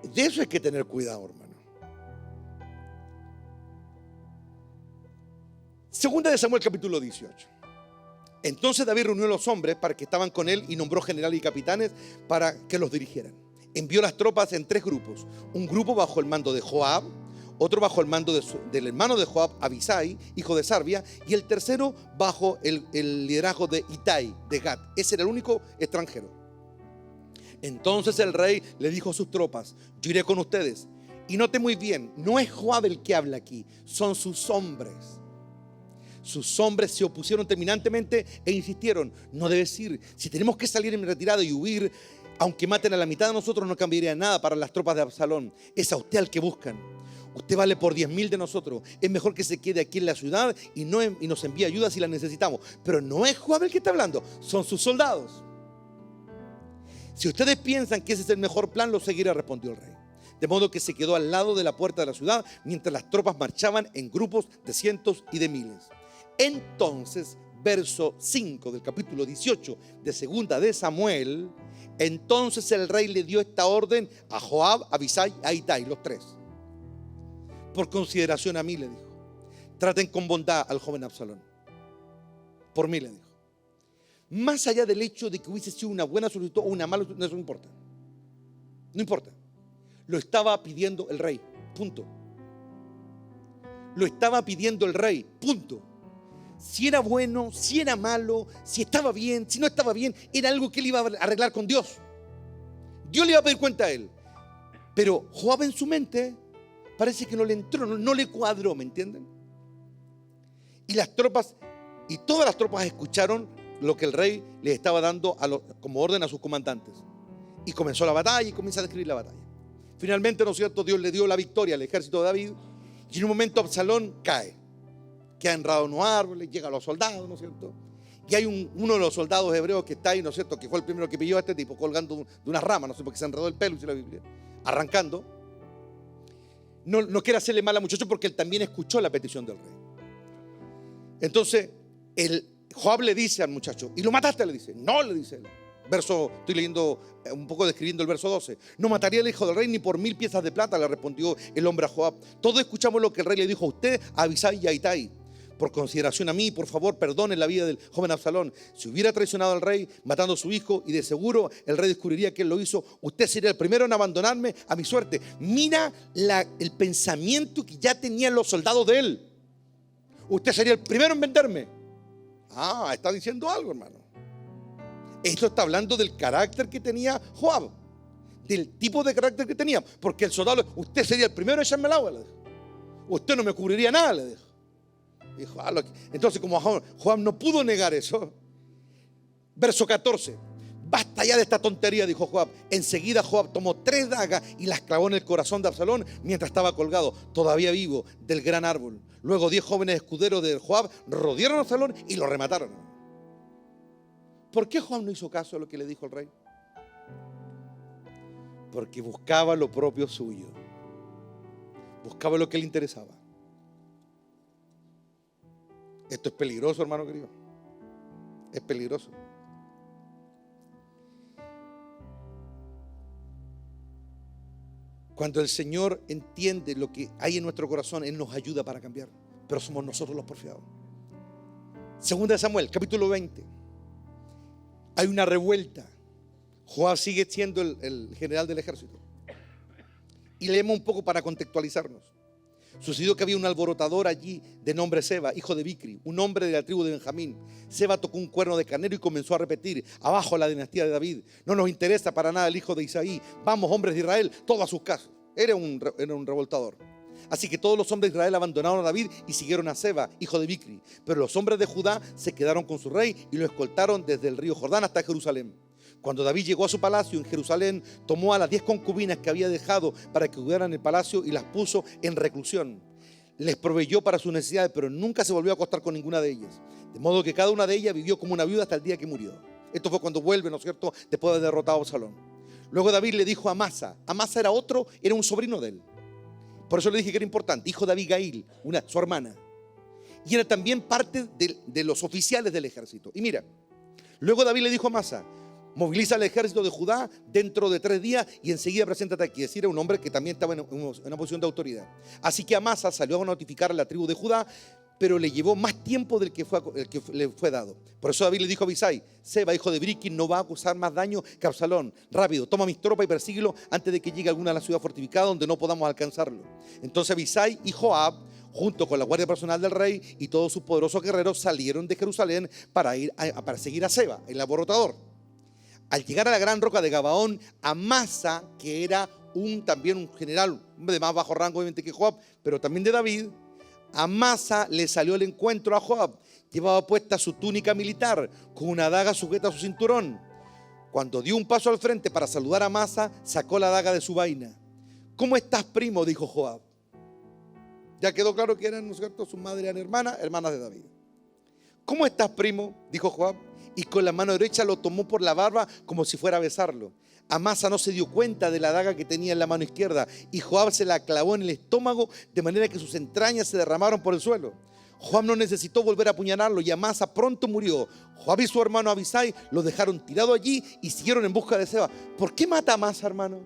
De eso hay que tener cuidado, hermano. Segunda de Samuel, capítulo 18. Entonces David reunió a los hombres para que estaban con él y nombró generales y capitanes para que los dirigieran. Envió las tropas en 3 grupos. Un grupo bajo el mando de Joab, otro bajo el mando del hermano de Joab, Abisai, hijo de Sarbia, y el tercero bajo el liderazgo de Itai, de Gat. Ese era el único extranjero. Entonces el rey le dijo a sus tropas: yo iré con ustedes. Y note muy bien, no es Joab el que habla aquí, son sus hombres. Sus hombres se opusieron terminantemente e insistieron: no debes ir, si tenemos que salir en retirada y huir, aunque maten a la mitad de nosotros, no cambiaría nada para las tropas de Absalón. Es a usted al que buscan. Usted vale por 10.000 de nosotros. Es mejor que se quede aquí en la ciudad y nos envíe ayuda si la necesitamos. Pero no es Joab el que está hablando, son sus soldados. Si ustedes piensan que ese es el mejor plan, lo seguirá, respondió el rey. De modo que se quedó al lado de la puerta de la ciudad mientras las tropas marchaban en grupos de cientos y de miles. Entonces, verso 5 del capítulo 18 de segunda de Samuel: entonces el rey le dio esta orden a Joab, a Abisai y a Itai, los 3. Por consideración a mí, le dijo, traten con bondad al joven Absalón. Por mí, le dijo. Más allá del hecho de que hubiese sido una buena solicitud o una mala solicitud, eso no importa. No importa. Lo estaba pidiendo el rey, punto. Lo estaba pidiendo el rey, punto. Si era bueno, si era malo, si estaba bien, si no estaba bien, era algo que él iba a arreglar con Dios. Dios le iba a pedir cuenta a él. Pero Joab en su mente parece que no le entró, no le cuadró, ¿me entienden? Y las tropas, y todas las tropas escucharon lo que el rey les estaba dando como orden a sus comandantes. Y comenzó la batalla y comienza a describir la batalla. Finalmente, ¿no es cierto?, Dios le dio la victoria al ejército de David. Y en un momento Absalón cae. Queda enredado en unos árboles, llegan los soldados, ¿no es cierto? Y hay uno de los soldados hebreos que está ahí, ¿no es cierto?, que fue el primero que pilló a este tipo colgando de una rama, no sé, porque se enredó el pelo, dice la Biblia, arrancando. No quiere hacerle mal al muchacho porque él también escuchó la petición del rey. Entonces, Joab le dice al muchacho, ¿y lo mataste? Le dice, no, le dice él. Estoy leyendo un poco, describiendo el verso 12. No mataría al hijo del rey ni por 1000 piezas de plata, le respondió el hombre a Joab. Todos escuchamos lo que el rey le dijo a usted, a Abisai y a Itai. Por consideración a mí, por favor, perdone la vida del joven Absalón. Si hubiera traicionado al rey, matando a su hijo, y de seguro el rey descubriría que él lo hizo, usted sería el primero en abandonarme a mi suerte. Mira el pensamiento que ya tenían los soldados de él. Usted sería el primero en venderme. Está diciendo algo, hermano. Esto está hablando del carácter que tenía Joab, del tipo de carácter que tenía. Porque el soldado, usted sería el primero en echarme el agua, le dijo. Usted no me cubriría nada, le dijo. Dijo, entonces, como Joab no pudo negar eso, verso 14, basta ya de esta tontería, dijo Joab. Enseguida Joab tomó 3 dagas y las clavó en el corazón de Absalón mientras estaba colgado, todavía vivo, del gran árbol. Luego 10 jóvenes escuderos de Joab rodearon a Absalón y lo remataron. ¿Por qué Joab no hizo caso a lo que le dijo el rey? Porque buscaba lo propio suyo, buscaba lo que le interesaba. Esto es peligroso, hermano querido. Es peligroso. Cuando el Señor entiende lo que hay en nuestro corazón, Él nos ayuda para cambiar. Pero somos nosotros los porfiados. Segunda de Samuel, capítulo 20. Hay una revuelta. Joab sigue siendo el general del ejército. Y leemos un poco para contextualizarnos. Sucedió que había un alborotador allí de nombre Seba, hijo de Bicri, un hombre de la tribu de Benjamín. Seba tocó un cuerno de carnero y comenzó a repetir: abajo la dinastía de David, no nos interesa para nada el hijo de Isaí, vamos hombres de Israel, todos a sus casas. Era un revoltador. Así que todos los hombres de Israel abandonaron a David y siguieron a Seba, hijo de Bicri. Pero los hombres de Judá se quedaron con su rey y lo escoltaron desde el río Jordán hasta Jerusalén. Cuando David llegó a su palacio en Jerusalén, tomó a las 10 concubinas que había dejado para que cuidaran el palacio y las puso en reclusión. Les proveyó para sus necesidades, pero nunca se volvió a acostar con ninguna de ellas. De modo que cada una de ellas vivió como una viuda hasta el día que murió. Esto fue cuando vuelve, ¿no es cierto?, después de haber derrotado a Absalón. Luego David le dijo a Amasa. Amasa era un sobrino de él. Por eso le dije que era importante, hijo de Abigail, su hermana. Y era también parte de los oficiales del ejército. Y mira, luego David le dijo a Amasa: moviliza al ejército de Judá dentro de 3 días y enseguida preséntate aquí. Es decir, era un hombre que también estaba en una posición de autoridad. Así que Amasa salió a notificar a la tribu de Judá, pero le llevó más tiempo del que le fue dado. Por eso David le dijo a Abisai: Seba, hijo de Bicri, no va a causar más daño que Absalón. Rápido, toma mis tropas y persíguelo antes de que llegue alguna a la ciudad fortificada donde no podamos alcanzarlo. Entonces Abisai y Joab, junto con la guardia personal del rey y todos sus poderosos guerreros, salieron de Jerusalén para seguir a Seba, el alborotador. Al llegar a la gran roca de Gabaón, Amasa, que era también un general de más bajo rango obviamente que Joab, pero también de David, Amasa le salió al encuentro a Joab. Llevaba puesta su túnica militar con una daga sujeta a su cinturón. Cuando dio un paso al frente para saludar a Amasa, sacó la daga de su vaina. ¿Cómo estás, primo?, dijo Joab. Ya quedó claro que eran, ¿no es cierto?, sus madres eran hermanas de David. ¿Cómo estás, primo?, dijo Joab. Y con la mano derecha lo tomó por la barba como si fuera a besarlo. Amasa no se dio cuenta de la daga que tenía en la mano izquierda y Joab se la clavó en el estómago de manera que sus entrañas se derramaron por el suelo. Joab no necesitó volver a apuñalarlo y Amasa pronto murió. Joab y su hermano Abisai lo dejaron tirado allí y siguieron en busca de Seba. ¿Por qué mata a Amasa, hermano?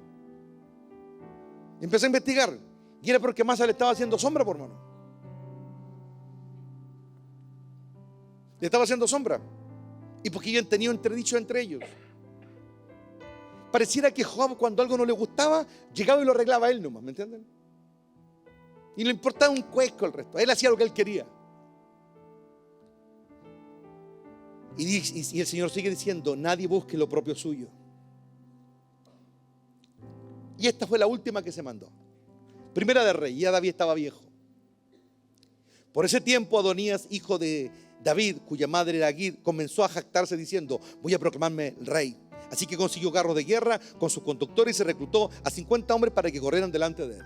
Empecé a investigar y era porque Amasa le estaba haciendo sombra, por hermano. Le estaba haciendo sombra. Y porque habían tenido entredicho entre ellos. Pareciera que Joab, cuando algo no le gustaba, llegaba y lo arreglaba él nomás, ¿me entienden? Y le importaba un cuesco el resto. Él hacía lo que él quería. Y el Señor sigue diciendo: nadie busque lo propio suyo. Y esta fue la última que se mandó. Primera de Reyes, ya David estaba viejo. Por ese tiempo Adonías, hijo de David, cuya madre era Agit, comenzó a jactarse diciendo: voy a proclamarme rey. Así que consiguió carros de guerra con sus conductores y se reclutó a 50 hombres para que corrieran delante de él.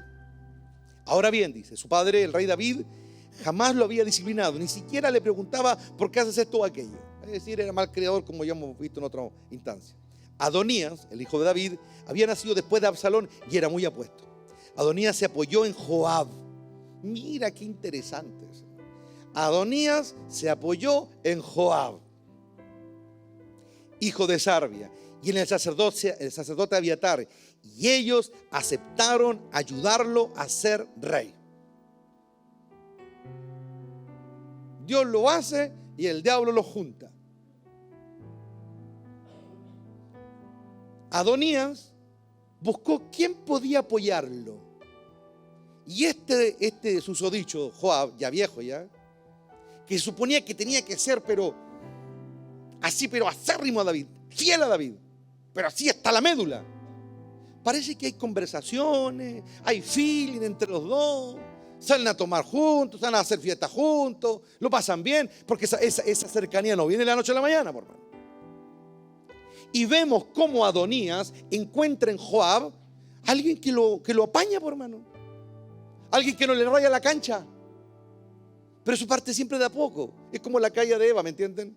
Ahora bien, dice, su padre, el rey David, jamás lo había disciplinado, ni siquiera le preguntaba por qué haces esto o aquello. Es decir, era mal criador, como ya hemos visto en otra instancia. Adonías, el hijo de David, había nacido después de Absalón y era muy apuesto. Adonías se apoyó en Joab. Mira qué interesante. Adonías se apoyó en Joab, hijo de Sarbia, y en el sacerdote Abiatar, y ellos aceptaron ayudarlo a ser rey. Dios lo hace y el diablo lo junta. Adonías buscó quién podía apoyarlo. Y este susodicho, Joab, ya viejo ya, que suponía que tenía que ser, pero acérrimo a David, fiel a David, pero así hasta la médula. Parece que hay conversaciones, hay feeling entre los dos, salen a tomar juntos, salen a hacer fiesta juntos, lo pasan bien, porque esa cercanía no viene de la noche a la mañana, por hermano. Y vemos cómo Adonías encuentra en Joab alguien que lo apaña, por hermano. Alguien que no le raya la cancha. Pero eso parte siempre de a poco. Es como la caída de Eva, ¿me entienden?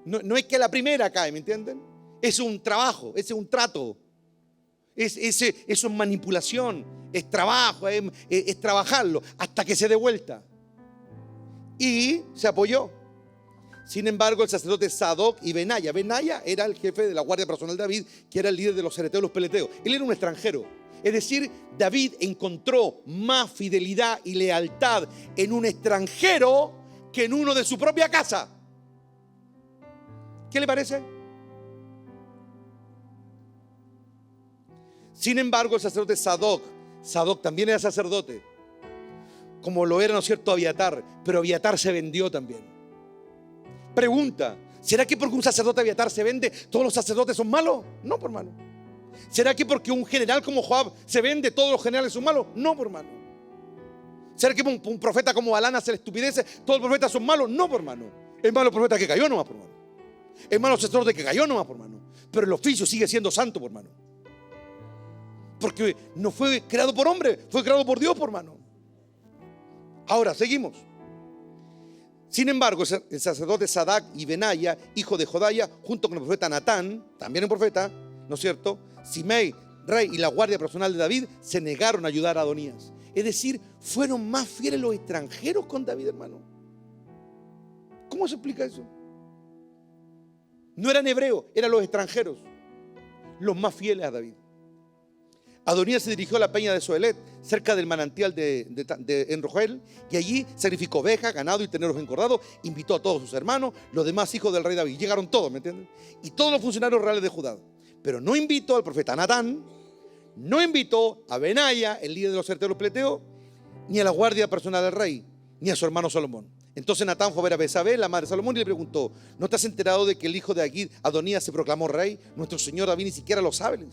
No es que la primera cae, ¿me entienden? Es un trabajo, es un trato. Eso es manipulación, es trabajo, es trabajarlo hasta que se dé vuelta. Y se apoyó. Sin embargo, el sacerdote Sadoc y Benaya era el jefe de la guardia personal de David, que era el líder de los cereteos y los peleteos. Él era un extranjero. Es decir, David encontró más fidelidad y lealtad en un extranjero que en uno de su propia casa. ¿Qué le parece? Sin embargo, el sacerdote Sadoc también era sacerdote, como lo era, ¿no es cierto?, Abiatar, pero Abiatar se vendió también. Pregunta: ¿será que porque un sacerdote Abiatar se vende, todos los sacerdotes son malos? No, por hermano. ¿Será que porque un general como Joab se vende, todos los generales son malos? No, por hermano. ¿Será que un profeta como Balán hace estupideces, todos los profetas son malos? No, por hermano. Es malo el profeta que cayó nomás, por hermano. Es malo el sacerdote que cayó nomás, por hermano. Pero el oficio sigue siendo santo, por hermano. Porque no fue creado por hombre, fue creado por Dios, por hermano. Ahora, seguimos. Sin embargo, el sacerdote Sadoc y Benaya, hijo de Jodaya, junto con el profeta Natán, también un profeta, ¿no es cierto?, Simei, rey, y la guardia personal de David se negaron a ayudar a Adonías. Es decir, fueron más fieles los extranjeros con David, hermano. ¿Cómo se explica eso? No eran hebreos, eran los extranjeros los más fieles a David. Adonías se dirigió a la peña de Zoelet, cerca del manantial de Enrogel, y allí sacrificó ovejas, ganado y terneros engordados. Invitó a todos sus hermanos, los demás hijos del rey David. Llegaron todos, ¿me entienden? Y todos los funcionarios reales de Judá. Pero no invitó al profeta Natán, no invitó a Benaya, el líder de los cereteos pleteos, ni a la guardia personal del rey, ni a su hermano Salomón. Entonces Natán fue a ver a Betsabé, la madre de Salomón, y le preguntó: ¿no te has enterado de que el hijo de Agit, Adonías, se proclamó rey? Nuestro señor David ni siquiera lo sabe.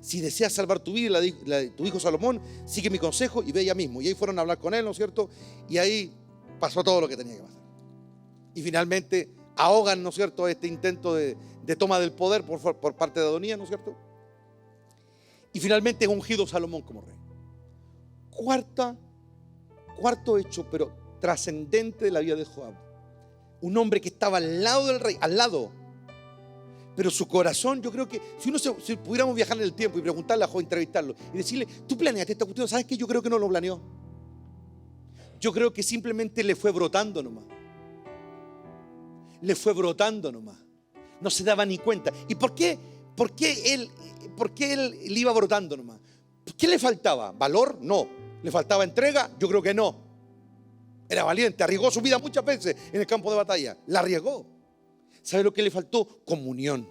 Si deseas salvar tu vida y la de tu hijo Salomón, sigue mi consejo y ve ella mismo. Y ahí fueron a hablar con él, ¿no es cierto? Y ahí pasó todo lo que tenía que pasar. Y finalmente ahogan, ¿no es cierto?, este intento de toma del poder por parte de Adonías, ¿no es cierto? Y finalmente es ungido Salomón como rey. Cuarto hecho, pero trascendente de la vida de Joab. Un hombre que estaba al lado del rey, al lado. Pero su corazón, yo creo que si pudiéramos viajar en el tiempo y preguntarle a Joab, entrevistarlo y decirle: ¿tú planeaste esta cuestión? ¿Sabes qué? Yo creo que no lo planeó. Yo creo que simplemente le fue brotando nomás. Le fue brotando nomás. No se daba ni cuenta. ¿Y por qué él le iba brotando nomás? ¿Qué le faltaba? ¿Valor? No. ¿Le faltaba entrega? Yo creo que no. Era valiente, arriesgó su vida muchas veces en el campo de batalla. La arriesgó. ¿Sabe lo que le faltó? Comunión.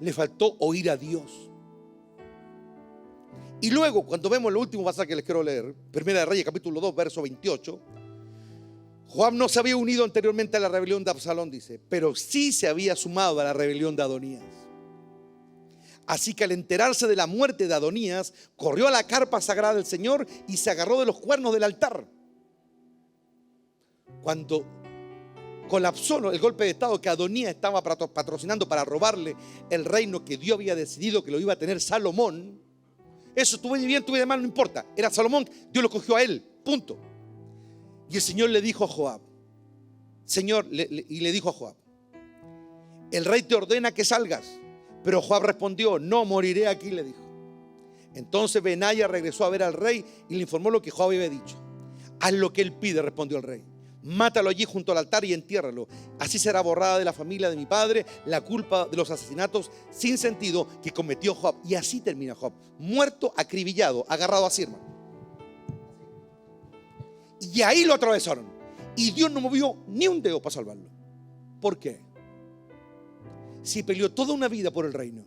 Le faltó oír a Dios. Y luego, cuando vemos el último pasaje que les quiero leer, Primera de Reyes, capítulo 2, verso 28, Joab no se había unido anteriormente a la rebelión de Absalón, dice, pero sí se había sumado a la rebelión de Adonías. Así que al enterarse de la muerte de Adonías, corrió a la carpa sagrada del Señor y se agarró de los cuernos del altar. Cuando colapsó el golpe de estado que Adonías estaba patrocinando para robarle el reino que Dios había decidido que lo iba a tener Salomón, eso tuve bien, tuve de mal, no importa, era Salomón, Dios lo cogió a él, punto. Y el Señor le dijo a Joab, le dijo a Joab, el rey te ordena que salgas. Pero Joab respondió, no, moriré aquí, le dijo. Entonces Benaya regresó a ver al rey y le informó lo que Joab había dicho. Haz lo que él pide, respondió el rey. Mátalo allí junto al altar y entiérralo. Así será borrada de la familia de mi padre la culpa de los asesinatos sin sentido que cometió Joab. Y así termina Joab, muerto, acribillado, agarrado a Sirma. Y ahí lo atravesaron. Y Dios no movió ni un dedo para salvarlo. ¿Por qué? Si peleó toda una vida por el reino,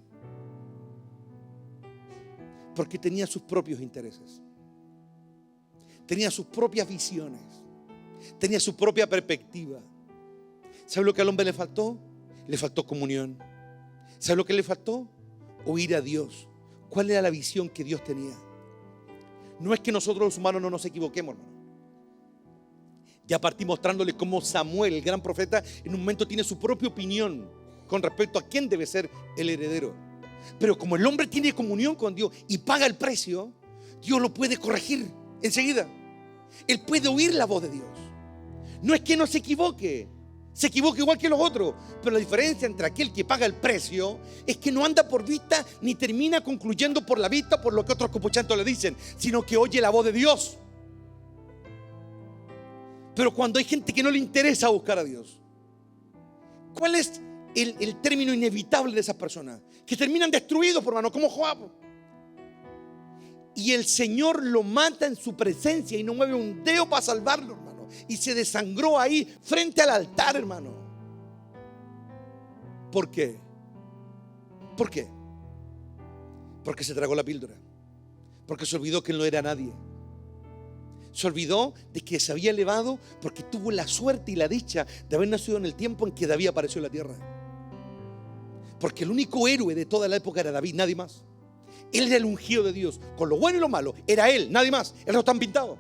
porque tenía sus propios intereses, tenía sus propias visiones, tenía su propia perspectiva. ¿Sabe lo que al hombre le faltó? Le faltó comunión. ¿Sabe lo que le faltó? Oír a Dios. ¿Cuál era la visión que Dios tenía? No es que nosotros los humanos no nos equivoquemos, hermano. Ya partí mostrándole cómo Samuel, el gran profeta, en un momento tiene su propia opinión con respecto a quién debe ser el heredero. Pero como el hombre tiene comunión con Dios y paga el precio, Dios lo puede corregir enseguida. Él puede oír la voz de Dios. No es que no se equivoque igual que los otros, pero la diferencia entre aquel que paga el precio es que no anda por vista ni termina concluyendo por la vista por lo que otros copuchantos le dicen, sino que oye la voz de Dios. Pero cuando hay gente que no le interesa buscar a Dios, ¿cuál es el término inevitable de esas personas? Que terminan destruidos, por hermano, como Joab. Y el Señor lo mata en su presencia y no mueve un dedo para salvarlo, hermano. Y se desangró ahí frente al altar, hermano. ¿Por qué? ¿Por qué? Porque se tragó la píldora. Porque se olvidó que él no era nadie. Se olvidó de que se había elevado porque tuvo la suerte y la dicha de haber nacido en el tiempo en que David apareció en la tierra. Porque el único héroe de toda la época era David, nadie más. Él era el ungido de Dios. Con lo bueno y lo malo, era él, nadie más. Él no está pintado.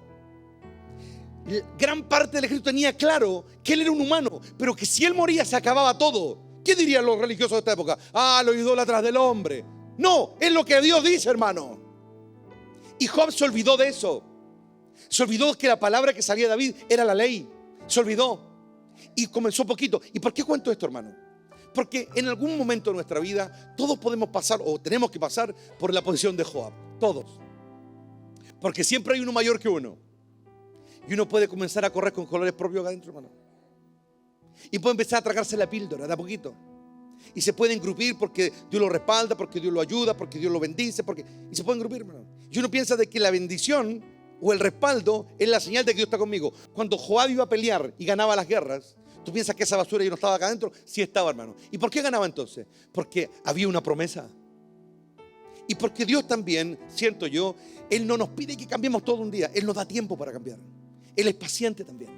Gran parte del ejército tenía claro que él era un humano, pero que si él moría se acababa todo. ¿Qué dirían los religiosos de esta época? Ah, los idólatras del hombre. No, es lo que Dios dice, hermano. Y Joab se olvidó de eso. Se olvidó que la palabra que salía de David era la ley. Se olvidó. Y comenzó poquito. ¿Y por qué cuento esto, hermano? Porque en algún momento de nuestra vida todos podemos pasar o tenemos que pasar por la posición de Joab. Todos. Porque siempre hay uno mayor que uno. Y uno puede comenzar a correr con colores propios acá adentro, hermano. Y puede empezar a tragarse la píldora de a poquito. Y se pueden engrupir porque Dios lo respalda, porque Dios lo ayuda, porque Dios lo bendice, y se pueden engrupir, hermano. Y uno piensa de que la bendición o el respaldo es la señal de que Dios está conmigo. Cuando Joab iba a pelear y ganaba las guerras, ¿tú piensas que esa basura ya no estaba acá adentro? Sí estaba, hermano. ¿Y por qué ganaba entonces? Porque había una promesa. Y porque Dios también, siento yo, Él no nos pide que cambiemos todo un día. Él nos da tiempo para cambiar. Él es paciente también.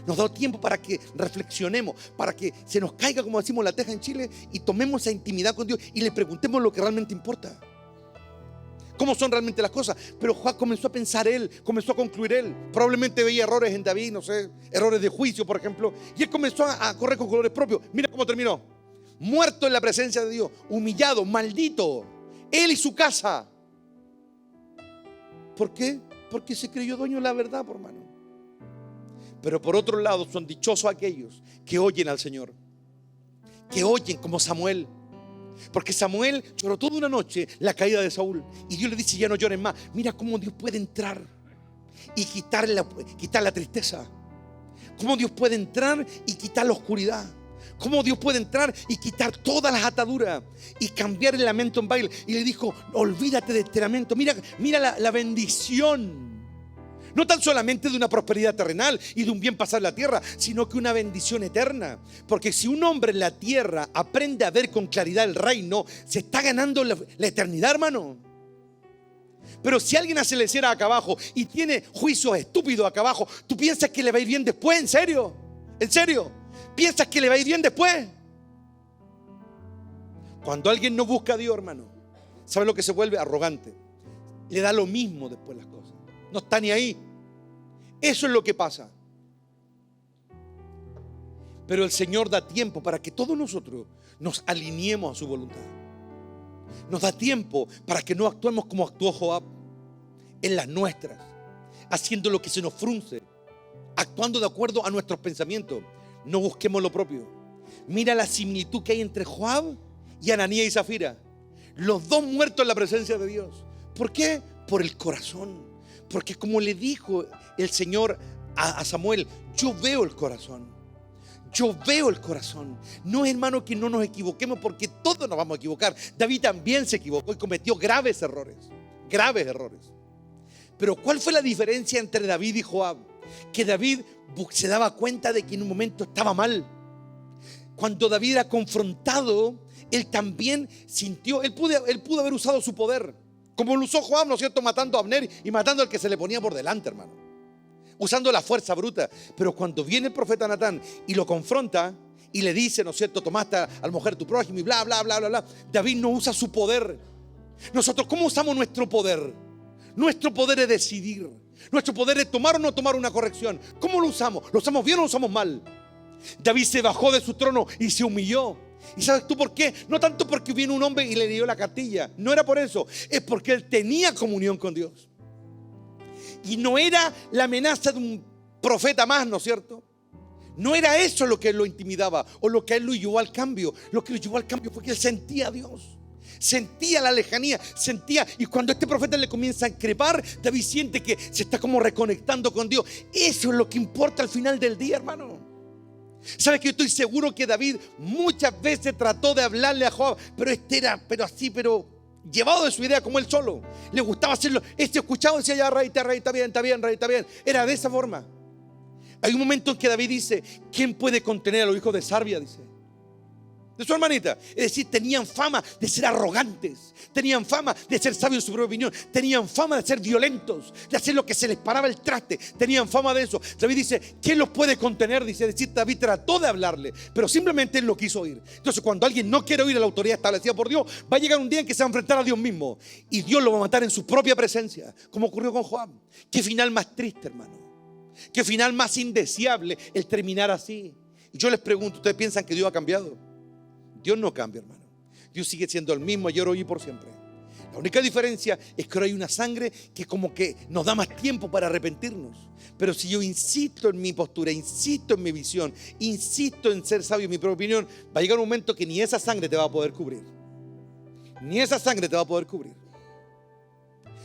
Nos da tiempo para que reflexionemos, para que se nos caiga, como decimos, la teja en Chile, y tomemos esa intimidad con Dios y le preguntemos lo que realmente importa. ¿Cómo son realmente las cosas? Pero Joab comenzó a pensar él, comenzó a concluir él. Probablemente veía errores en David, no sé, errores de juicio, por ejemplo. Y él comenzó a correr con colores propios. Mira cómo terminó. Muerto en la presencia de Dios, humillado, maldito. Él y su casa. ¿Por qué? Porque se creyó dueño de la verdad, por hermano. Pero por otro lado, son dichosos aquellos que oyen al Señor. Que oyen como Samuel. Porque Samuel lloró toda una noche la caída de Saúl. Y Dios le dice, ya no llores más. Mira cómo Dios puede entrar y quitar la tristeza. Cómo Dios puede entrar y quitar la oscuridad. Cómo Dios puede entrar y quitar todas las ataduras y cambiar el lamento en baile. Y le dijo, olvídate de este lamento. Mira la bendición. No tan solamente de una prosperidad terrenal y de un bien pasar la tierra, sino que una bendición eterna. Porque si un hombre en la tierra aprende a ver con claridad el reino, se está ganando la eternidad, hermano. Pero si alguien acelera acá abajo y tiene juicios estúpidos acá abajo, ¿tú piensas que le va a ir bien después? ¿En serio? ¿En serio? ¿Piensas que le va a ir bien después? Cuando alguien no busca a Dios, hermano, ¿Sabe lo que se vuelve? Arrogante. Le da lo mismo después las cosas. No está ni ahí. Eso es lo que pasa. Pero el Señor da tiempo para que todos nosotros nos alineemos a su voluntad. Nos da tiempo para que no actuemos como actuó Joab, en las nuestras, haciendo lo que se nos frunce, actuando de acuerdo a nuestros pensamientos. No busquemos lo propio. Mira la similitud que hay entre Joab y Ananías y Zafira. Los dos muertos en la presencia de Dios. ¿Por qué? Por el corazón. Porque como le dijo el Señor a Samuel, yo veo el corazón. Yo veo el corazón. No, hermano, que no nos equivoquemos, porque todos nos vamos a equivocar. David también se equivocó y cometió graves errores. Graves errores. Pero ¿cuál fue la diferencia entre David y Joab? Que David se daba cuenta de que en un momento estaba mal. Cuando David era confrontado, él también sintió, él pudo haber usado su poder, como lo usó Joab, ¿no es cierto? Matando a Abner y matando al que se le ponía por delante, hermano. Usando la fuerza bruta. Pero cuando viene el profeta Natán y lo confronta y le dice, ¿no es cierto? Tomaste a la mujer tu prójimo y bla, bla, bla, bla, bla. David no usa su poder. Nosotros, ¿cómo usamos nuestro poder? Nuestro poder es decidir. Nuestro poder es tomar o no tomar una corrección. ¿Cómo lo usamos? ¿Lo usamos bien o lo usamos mal? David se bajó de su trono y se humilló. ¿Y sabes tú por qué? No tanto porque vino un hombre y le dio la cartilla. No era por eso. Es porque él tenía comunión con Dios. Y no era la amenaza de un profeta más, ¿no es cierto? No era eso lo que lo intimidaba o lo que a él lo llevó al cambio. Lo que lo llevó al cambio fue que él sentía a Dios. Sentía la lejanía, sentía. Y cuando este profeta le comienza a increpar, David siente que se está como reconectando con Dios. Eso es lo que importa al final del día, hermano. ¿Sabes que yo estoy seguro que David muchas veces trató de hablarle a Joab, pero pero llevado de su idea como él solo? Le gustaba hacerlo. Escuchaba y decía, ya rey, está bien, está bien, rey, está bien. Era de esa forma. Hay un momento en que David dice, ¿quién puede contener a los hijos de Sarbia? Dice, de su hermanita. Es decir, tenían fama de ser arrogantes, tenían fama de ser sabios en su propia opinión, tenían fama de ser violentos, de hacer lo que se les paraba el traste, tenían fama de eso. David dice, ¿quién los puede contener? Dice, es decir, David trató de hablarle, pero simplemente él lo quiso oír. Entonces, cuando alguien no quiere oír a la autoridad establecida por Dios, va a llegar un día en que se va a enfrentar a Dios mismo y Dios lo va a matar en su propia presencia, como ocurrió con Joab. Qué final más triste, hermano. Qué final más indeseable el terminar así. Y yo les pregunto, ¿ustedes piensan que Dios ha cambiado? Dios no cambia, hermano. Dios sigue siendo el mismo ayer, hoy y por siempre. La única diferencia es que ahora hay una sangre que como que nos da más tiempo para arrepentirnos. Pero si yo insisto en mi postura, insisto en mi visión, insisto en ser sabio en mi propia opinión, va a llegar un momento que ni esa sangre te va a poder cubrir. Ni esa sangre te va a poder cubrir.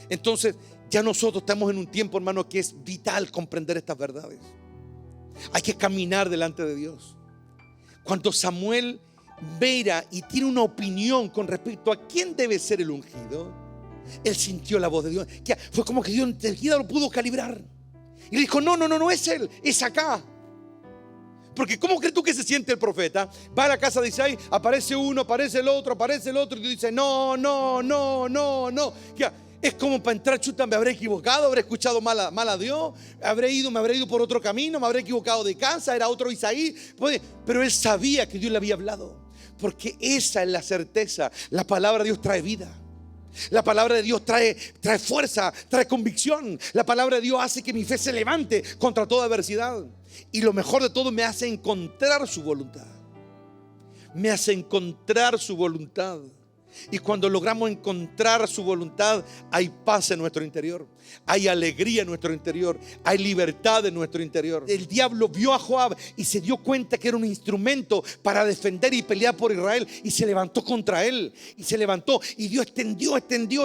Entonces, ya nosotros estamos en un tiempo, hermano, que es vital comprender estas verdades. Hay que caminar delante de Dios. Cuando Samuel mira y tiene una opinión con respecto a quién debe ser el ungido, él sintió la voz de Dios. Que fue como que Dios enseguida lo pudo calibrar. Y le dijo, no es él, es acá. Porque ¿cómo crees tú que se siente el profeta? Va a la casa de Isaí, aparece uno, aparece el otro, y Dios dice, no. Ya, es como para entrar, chuta, me habré equivocado, habré escuchado mal a Dios, me habré ido por otro camino, me habré equivocado de casa, era otro Isaí. Pero él sabía que Dios le había hablado, porque esa es la certeza. La palabra de Dios trae vida. La palabra de Dios trae fuerza, trae convicción. La palabra de Dios hace que mi fe se levante contra toda adversidad. Y lo mejor de todo, me hace encontrar su voluntad. Me hace encontrar su voluntad. Y cuando logramos encontrar su voluntad, hay paz en nuestro interior, hay alegría en nuestro interior, hay libertad en nuestro interior. El diablo vio a Joab y se dio cuenta que era un instrumento para defender y pelear por Israel, y se levantó contra él. Y se levantó, y Dios extendió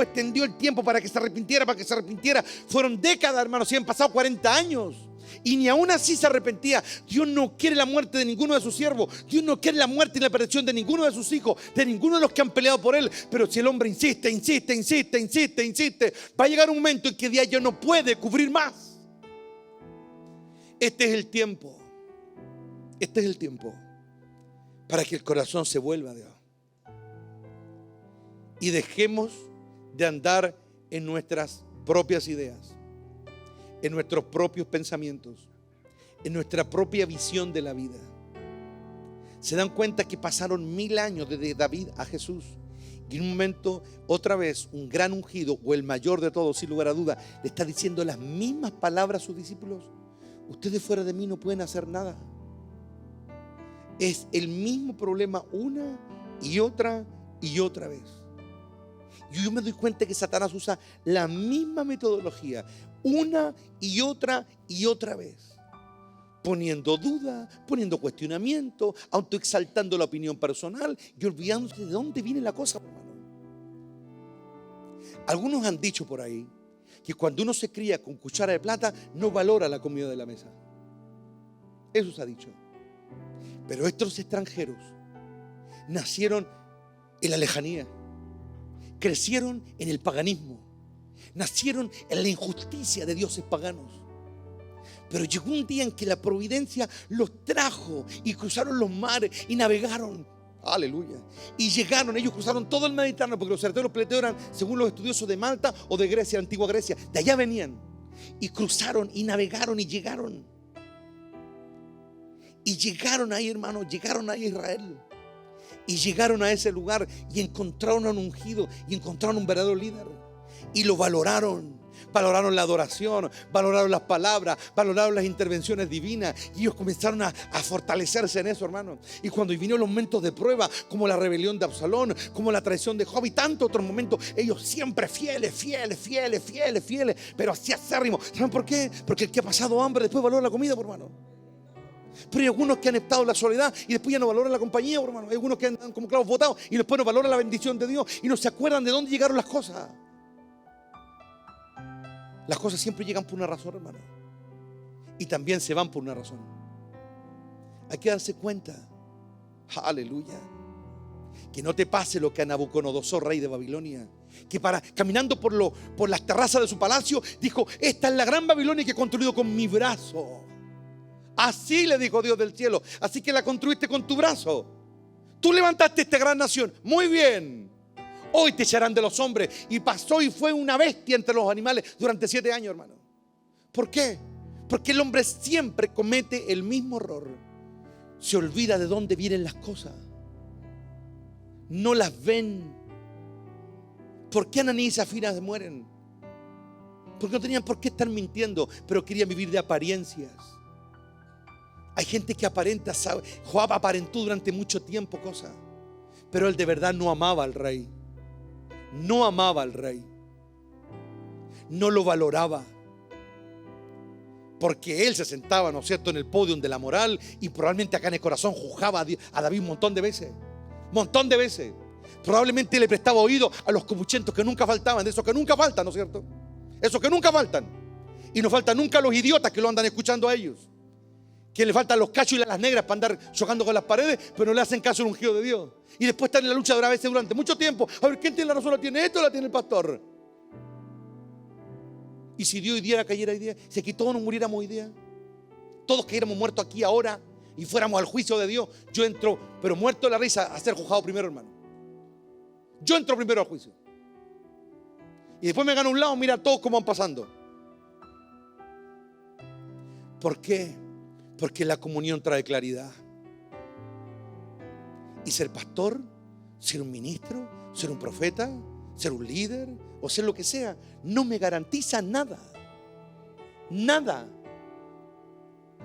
el tiempo para que se arrepintiera. Fueron décadas, hermanos, si han pasado 40 años. Y ni aún así se arrepentía. Dios no quiere la muerte de ninguno de sus siervos. Dios no quiere la muerte y la perdición de ninguno de sus hijos, de ninguno de los que han peleado por él. Pero si el hombre insiste, va a llegar un momento en que Dios ya no puede cubrir más. Este es el tiempo para que el corazón se vuelva a Dios y dejemos de andar en nuestras propias ideas, en nuestros propios pensamientos, en nuestra propia visión de la vida. Se dan cuenta que pasaron 1000 años desde David a Jesús, Y en un momento, otra vez, un gran ungido, o el mayor de todos, sin lugar a duda, le está diciendo las mismas palabras a sus discípulos. Ustedes fuera de mí no pueden hacer nada. Es el mismo problema una y otra vez. Y yo me doy cuenta que Satanás usa la misma metodología una y otra vez. Poniendo duda, poniendo cuestionamiento, autoexaltando la opinión personal y olvidándose de dónde viene la cosa, hermano. Algunos han dicho por ahí que cuando uno se cría con cuchara de plata no valora la comida de la mesa. Eso se ha dicho. Pero estos extranjeros nacieron en la lejanía, crecieron en el paganismo, nacieron en la injusticia de dioses paganos. Pero llegó un día en que la providencia los trajo y cruzaron los mares y navegaron. Aleluya. Y llegaron, ellos cruzaron todo el Mediterráneo, porque los certeros pleteos eran, según los estudiosos, de Malta o de Grecia, antigua Grecia. De allá venían. Y cruzaron y navegaron y llegaron. Y llegaron ahí, hermanos, llegaron ahí a Israel. Y llegaron a ese lugar y encontraron a un ungido y encontraron un verdadero líder. Y lo valoraron. Valoraron la adoración, valoraron las palabras, valoraron las intervenciones divinas. Y ellos comenzaron a fortalecerse en eso, hermano. Y cuando vinieron los momentos de prueba, como la rebelión de Absalón, como la traición de Job y tantos otros momentos, ellos siempre fieles, pero así acérrimos. ¿Saben por qué? Porque el que ha pasado hambre después valora la comida, por hermano. Pero hay algunos que han estado en la soledad y después ya no valoran la compañía, por hermano. Hay algunos que andan como clavos botados y después no valoran la bendición de Dios y no se acuerdan de dónde llegaron las cosas. Las cosas siempre llegan por una razón, hermano. Y también se van por una razón. Hay que darse cuenta, aleluya, que no te pase lo que a Nabucodonosor, rey de Babilonia, que caminando por las terrazas de su palacio, dijo: esta es la gran Babilonia que he construido con mi brazo. Así le dijo Dios del cielo. Así que la construiste con tu brazo. Tú levantaste esta gran nación. Muy bien. Hoy te echarán de los hombres. Y pasó y fue una bestia entre los animales durante 7 años, hermano. ¿Por qué? Porque el hombre siempre comete el mismo error. Se olvida de dónde vienen las cosas. No las ven. ¿Por qué Ananías y Zafira se mueren? Porque no tenían por qué estar mintiendo, pero querían vivir de apariencias. Hay gente que aparenta, ¿sabe? Joab aparentó durante mucho tiempo cosas, pero él de verdad no amaba al rey. No amaba al rey. No lo valoraba. Porque él se sentaba, ¿no es cierto?, en el podio de la moral y probablemente acá en el corazón juzgaba a David un montón de veces. Montón de veces. Probablemente le prestaba oído a los copuchentos que nunca faltaban, de esos que nunca faltan, ¿no es cierto? Esos que nunca faltan. Y no faltan nunca los idiotas que lo andan escuchando a ellos. Que le faltan los cachos y las negras para andar chocando con las paredes, pero no le hacen caso al ungido de Dios. Y después están en la lucha de a veces durante mucho tiempo. A ver, ¿quién tiene la razón? ¿La tiene esto o la tiene el pastor? Y si Dios hoy día cayera hoy día, si aquí todos nos muriéramos hoy día, todos cayéramos muertos aquí ahora y fuéramos al juicio de Dios, yo entro, pero muerto de la risa, a ser juzgado primero, hermano. Yo entro primero al juicio. Y después me gano a un lado, mira todos cómo van pasando. ¿Por qué? Porque la comunión trae claridad. Y ser pastor, ser un ministro, ser un profeta, ser un líder o ser lo que sea, no me garantiza nada. Nada.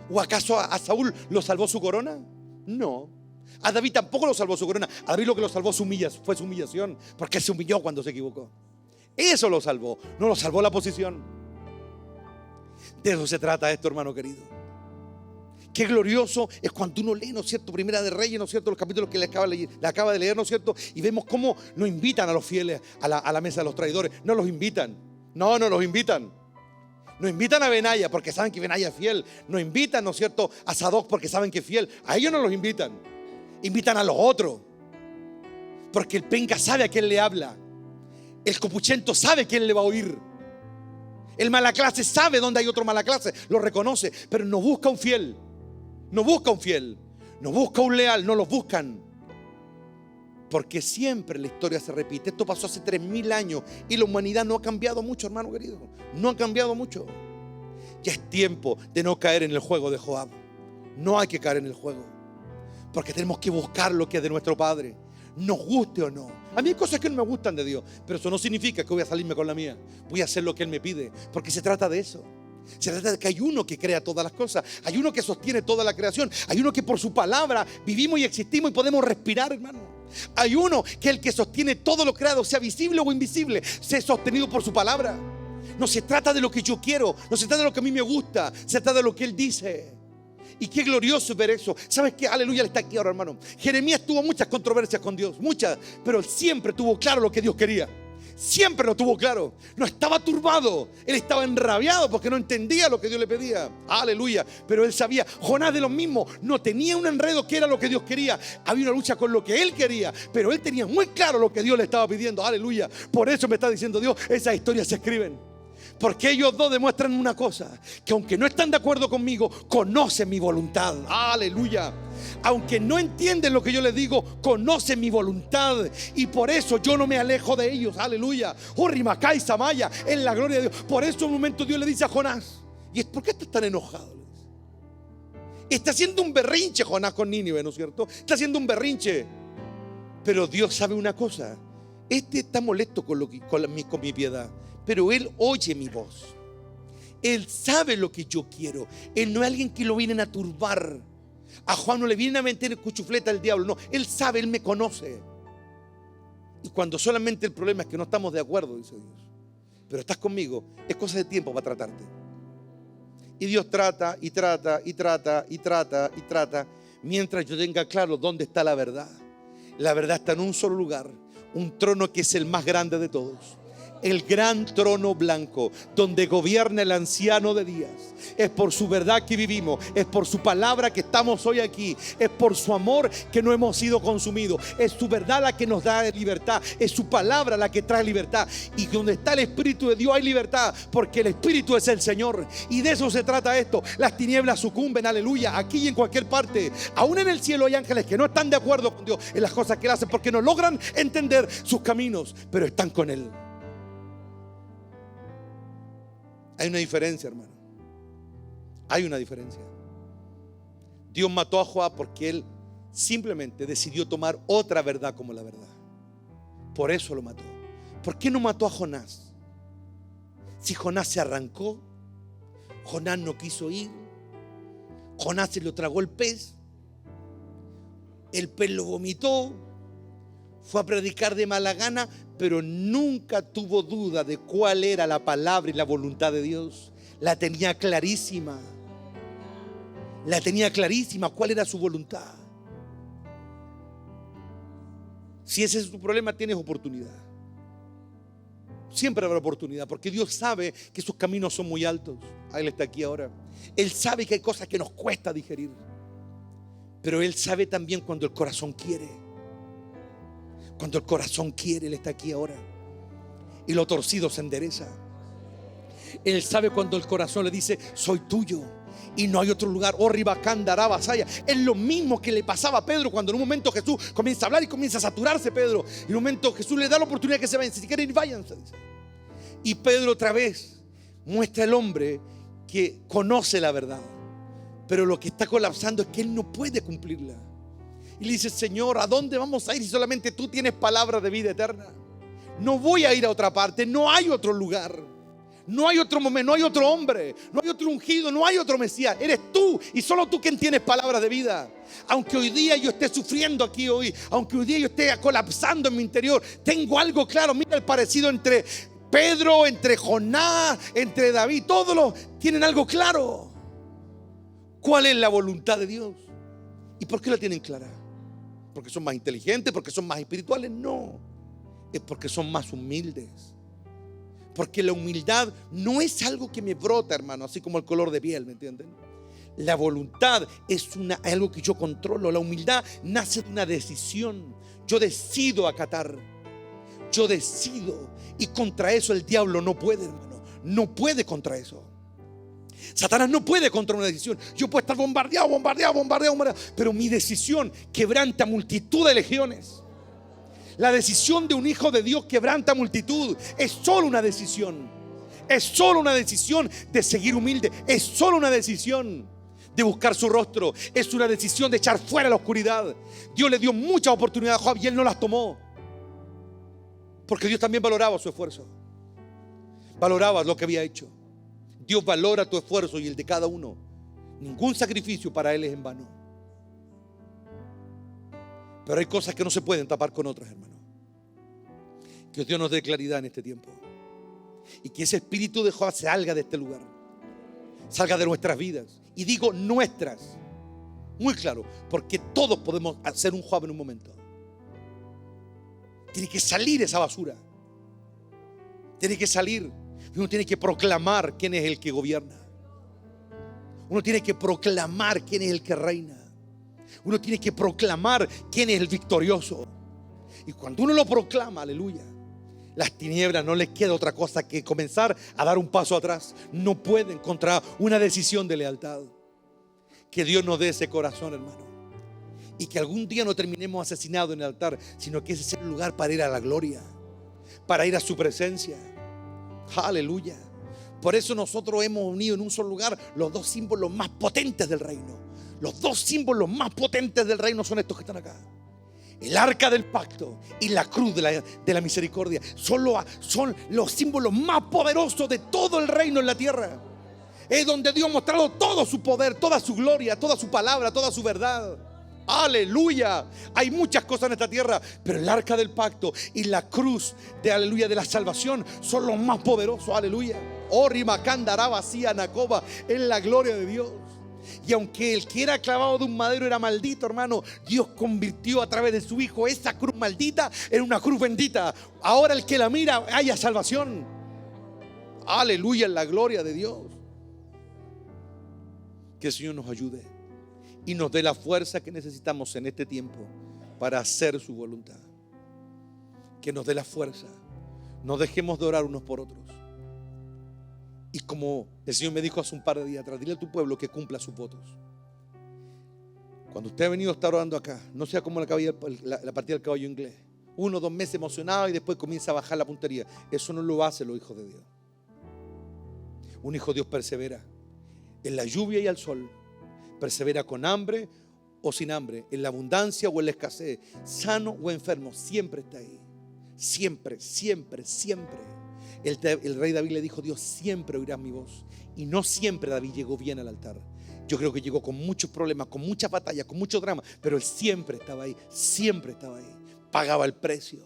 ¿O acaso a Saúl lo salvó su corona? No. A David tampoco lo salvó su corona. A David lo que lo salvó fue su humillación, porque se humilló cuando se equivocó. Eso lo salvó, no lo salvó la posición. De eso se trata esto, hermano querido. Qué glorioso es cuando uno lee, ¿no es cierto?, Primera de Reyes, ¿no es cierto?, los capítulos que le acaba de leer, ¿no es cierto?, y vemos cómo nos invitan a los fieles a la mesa de los traidores. No los invitan. No los invitan. Nos invitan a Benaya porque saben que Benaya es fiel. Nos invitan, ¿no es cierto?, a Sadoc porque saben que es fiel. A ellos no los invitan. Invitan a los otros. Porque el penca sabe a quién le habla. El copuchento sabe quién le va a oír. El mala clase sabe dónde hay otro mala clase. Lo reconoce, pero no busca un fiel. No busca un fiel, no busca un leal, no los buscan. Porque siempre la historia se repite. Esto pasó hace 3000 años y la humanidad no ha cambiado mucho, hermano querido. No ha cambiado mucho. Ya es tiempo de no caer en el juego de Joab. No hay que caer en el juego. Porque tenemos que buscar lo que es de nuestro Padre. nos guste o no. A mí hay cosas que no me gustan de Dios, pero eso no significa que voy a salirme con la mía. Voy a hacer lo que Él me pide, porque se trata de eso. Se trata de que hay uno que crea todas las cosas, hay uno que sostiene toda la creación, hay uno que por su palabra vivimos y existimos y podemos respirar, hermano. Hay uno que es el que sostiene todo lo creado, sea visible o invisible, sea sostenido por su palabra. No se trata de lo que yo quiero, no se trata de lo que a mí me gusta, se trata de lo que Él dice. Y qué glorioso ver eso. ¿Sabes qué? Aleluya, Él está aquí ahora, hermano. Jeremías tuvo muchas controversias con Dios, muchas, pero Él siempre tuvo claro lo que Dios quería. Siempre lo tuvo claro. No estaba turbado, él estaba enrabiado porque no entendía lo que Dios le pedía. Aleluya. Pero él sabía. Jonás de lo mismo, no tenía un enredo que era lo que Dios quería. Había una lucha con lo que él quería, pero él tenía muy claro lo que Dios le estaba pidiendo. Aleluya. Por eso me está diciendo Dios, esas historias se escriben. Porque ellos dos demuestran una cosa, que aunque no están de acuerdo conmigo, conocen mi voluntad. Aleluya. Aunque no entienden lo que yo les digo, conocen mi voluntad. Y por eso yo no me alejo de ellos. Aleluya. Urrimacay Samaya, en la gloria de Dios. Por eso en un momento Dios le dice a Jonás, ¿y es por qué estás tan enojado? Está haciendo un berrinche Jonás con Nínive, ¿no es cierto? Está haciendo un berrinche. Pero Dios sabe una cosa. Este está molesto con mi piedad, pero él oye mi voz. Él sabe lo que yo quiero. Él no es alguien que lo vienen a turbar. A Juan no le vienen a meter el cuchufleta al diablo. No, él sabe, él me conoce. Y cuando solamente el problema es que no estamos de acuerdo, dice Dios, pero estás conmigo, es cosa de tiempo para tratarte. Y Dios trata y trata y trata y trata y trata, mientras yo tenga claro dónde está la verdad. La verdad está en un solo lugar, un trono que es el más grande de todos. El gran trono blanco donde gobierna el anciano de días. Es por su verdad que vivimos, es por su palabra que estamos hoy aquí, es por su amor que no hemos sido consumidos, es su verdad la que nos da libertad, es su palabra la que trae libertad. Y donde está el Espíritu de Dios hay libertad, porque el Espíritu es el Señor. Y de eso se trata esto. Las tinieblas sucumben, aleluya, aquí y en cualquier parte. Aún en el cielo hay ángeles que no están de acuerdo con Dios en las cosas que Él hace, porque no logran entender sus caminos, pero están con Él. Hay una diferencia, hermano. Hay una diferencia. Dios mató a Joab porque él simplemente decidió tomar otra verdad como la verdad. Por eso lo mató. ¿Por qué no mató a Jonás? Si Jonás se arrancó, Jonás no quiso ir, Jonás se lo tragó el pez lo vomitó, fue a predicar de mala gana, pero nunca tuvo duda de cuál era la palabra y la voluntad de Dios. La tenía clarísima. La tenía clarísima cuál era su voluntad. Si ese es tu problema, tienes oportunidad. Siempre habrá oportunidad, porque Dios sabe que sus caminos son muy altos. Él está aquí ahora. Él sabe que hay cosas que nos cuesta digerir, pero Él sabe también cuando el corazón quiere. Cuando el corazón quiere, Él está aquí ahora. Y lo torcido se endereza. Él sabe cuando el corazón le dice, soy tuyo y no hay otro lugar. Oh, Ribacandarabasaya. Es lo mismo que le pasaba a Pedro cuando en un momento Jesús comienza a hablar y comienza a saturarse Pedro. Y en un momento Jesús le da la oportunidad que se vayan. Si quieren ir, váyanse. Y Pedro otra vez muestra el hombre que conoce la verdad, pero lo que está colapsando es que él no puede cumplirla. Y le dice, Señor, ¿a dónde vamos a ir si solamente tú tienes palabra de vida eterna? No voy a ir a otra parte, no hay otro lugar, no hay otro momento, no hay otro hombre, no hay otro ungido, no hay otro Mesías. Eres tú y solo tú quien tienes palabra de vida. Aunque hoy día yo esté sufriendo aquí hoy, aunque hoy día yo esté colapsando en mi interior, tengo algo claro. Mira el parecido entre Pedro, entre Jonás, entre David. Todos tienen algo claro. ¿Cuál es la voluntad de Dios? ¿Y por qué la tienen clara? ¿Porque son más inteligentes? ¿Porque son más espirituales? No, es porque son más humildes. Porque la humildad no es algo que me brota, hermano, así como el color de piel, ¿me entienden? La voluntad es algo que yo controlo. La humildad nace de una decisión. Yo decido acatar, yo decido, y contra eso el diablo no puede, hermano. No puede contra eso. Satanás no puede contra una decisión. Yo puedo estar bombardeado, pero mi decisión quebranta multitud de legiones. La decisión de un hijo de Dios quebranta multitud. Es solo una decisión. Es solo una decisión de seguir humilde. Es solo una decisión. de buscar su rostro. Es una decisión de echar fuera la oscuridad. Dios le dio muchas oportunidades a Joab y él no las tomó. Porque Dios también valoraba su esfuerzo. Valoraba lo que había hecho. Dios valora tu esfuerzo y el de cada uno. Ningún sacrificio para Él es en vano. Pero hay cosas que no se pueden tapar con otras, hermano. Que Dios nos dé claridad en este tiempo. Y que ese espíritu de Joab salga de este lugar. Salga de nuestras vidas. Y digo nuestras. Muy claro. Porque todos podemos ser un Joab en un momento. Tiene que salir esa basura. Tiene que salir. Uno tiene que proclamar quién es el que gobierna. Uno tiene que proclamar quién es el que reina. Uno tiene que proclamar quién es el victorioso. Y cuando uno lo proclama, aleluya, las tinieblas no les queda otra cosa que comenzar a dar un paso atrás. No pueden contra una decisión de lealtad. Que Dios nos dé ese corazón, hermano. Y que algún día no terminemos asesinados en el altar, sino que ese sea el lugar para ir a la gloria, para ir a su presencia. Aleluya. Por eso nosotros hemos unido en un solo lugar los dos símbolos más potentes del reino. Los dos símbolos más potentes del reino son estos que están acá. El arca del pacto y la cruz de la misericordia. Son los símbolos más poderosos de todo el reino en la tierra. Es donde Dios ha mostrado todo su poder, toda su gloria, toda su palabra, toda su verdad. Aleluya. Hay muchas cosas en esta tierra, pero el arca del pacto y la cruz de aleluya de la salvación son los más poderosos. Aleluya. Orima Kandara vacía Nacoba es la gloria de Dios. Y aunque el que era clavado de un madero era maldito, hermano, Dios convirtió a través de su hijo esa cruz maldita en una cruz bendita. Ahora el que la mira haya salvación. Aleluya, en la gloria de Dios. Que el Señor nos ayude y nos dé la fuerza que necesitamos en este tiempo para hacer su voluntad. Que nos dé la fuerza. No dejemos de orar unos por otros. Y como el Señor me dijo hace un par de días atrás, dile a tu pueblo que cumpla sus votos. Cuando usted ha venido a estar orando acá, no sea como la partida del caballo inglés. 1 o 2 meses emocionado y después comienza a bajar la puntería. Eso no lo hacen los hijos de Dios. Un hijo de Dios persevera en la lluvia y al sol. Persevera con hambre o sin hambre, en la abundancia o en la escasez, sano o enfermo, siempre está ahí. Siempre, siempre, siempre. El rey David le dijo: Dios, siempre oirás mi voz. Y no siempre David llegó bien al altar. Yo creo que llegó con muchos problemas, con muchas batallas, con mucho drama, pero él siempre estaba ahí, siempre estaba ahí. Pagaba el precio.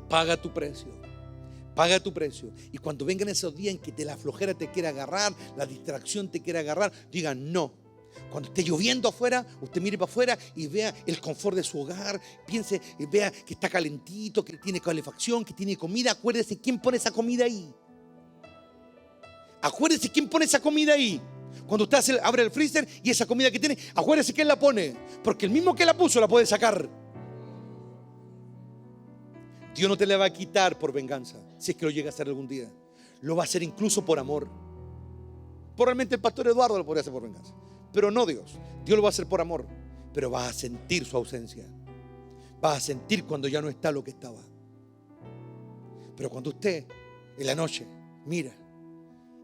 Paga tu precio. Paga tu precio. Y cuando vengan esos días en que la flojera te quiera agarrar, la distracción te quiera agarrar, diga no. Cuando esté lloviendo afuera, usted mire para afuera y vea el confort de su hogar. Piense y vea que está calentito, que tiene calefacción, que tiene comida. Acuérdese quién pone esa comida ahí. Acuérdese quién pone esa comida ahí. Cuando usted abre el freezer y esa comida que tiene, acuérdese quién la pone. Porque el mismo que la puso la puede sacar. Dios no te la va a quitar por venganza, si es que lo llega a hacer algún día. Lo va a hacer incluso por amor. Probablemente el pastor Eduardo lo podría hacer por venganza, pero no Dios. Dios lo va a hacer por amor. Pero vas a sentir su ausencia. Vas a sentir cuando ya no está lo que estaba. Pero cuando usted en la noche mira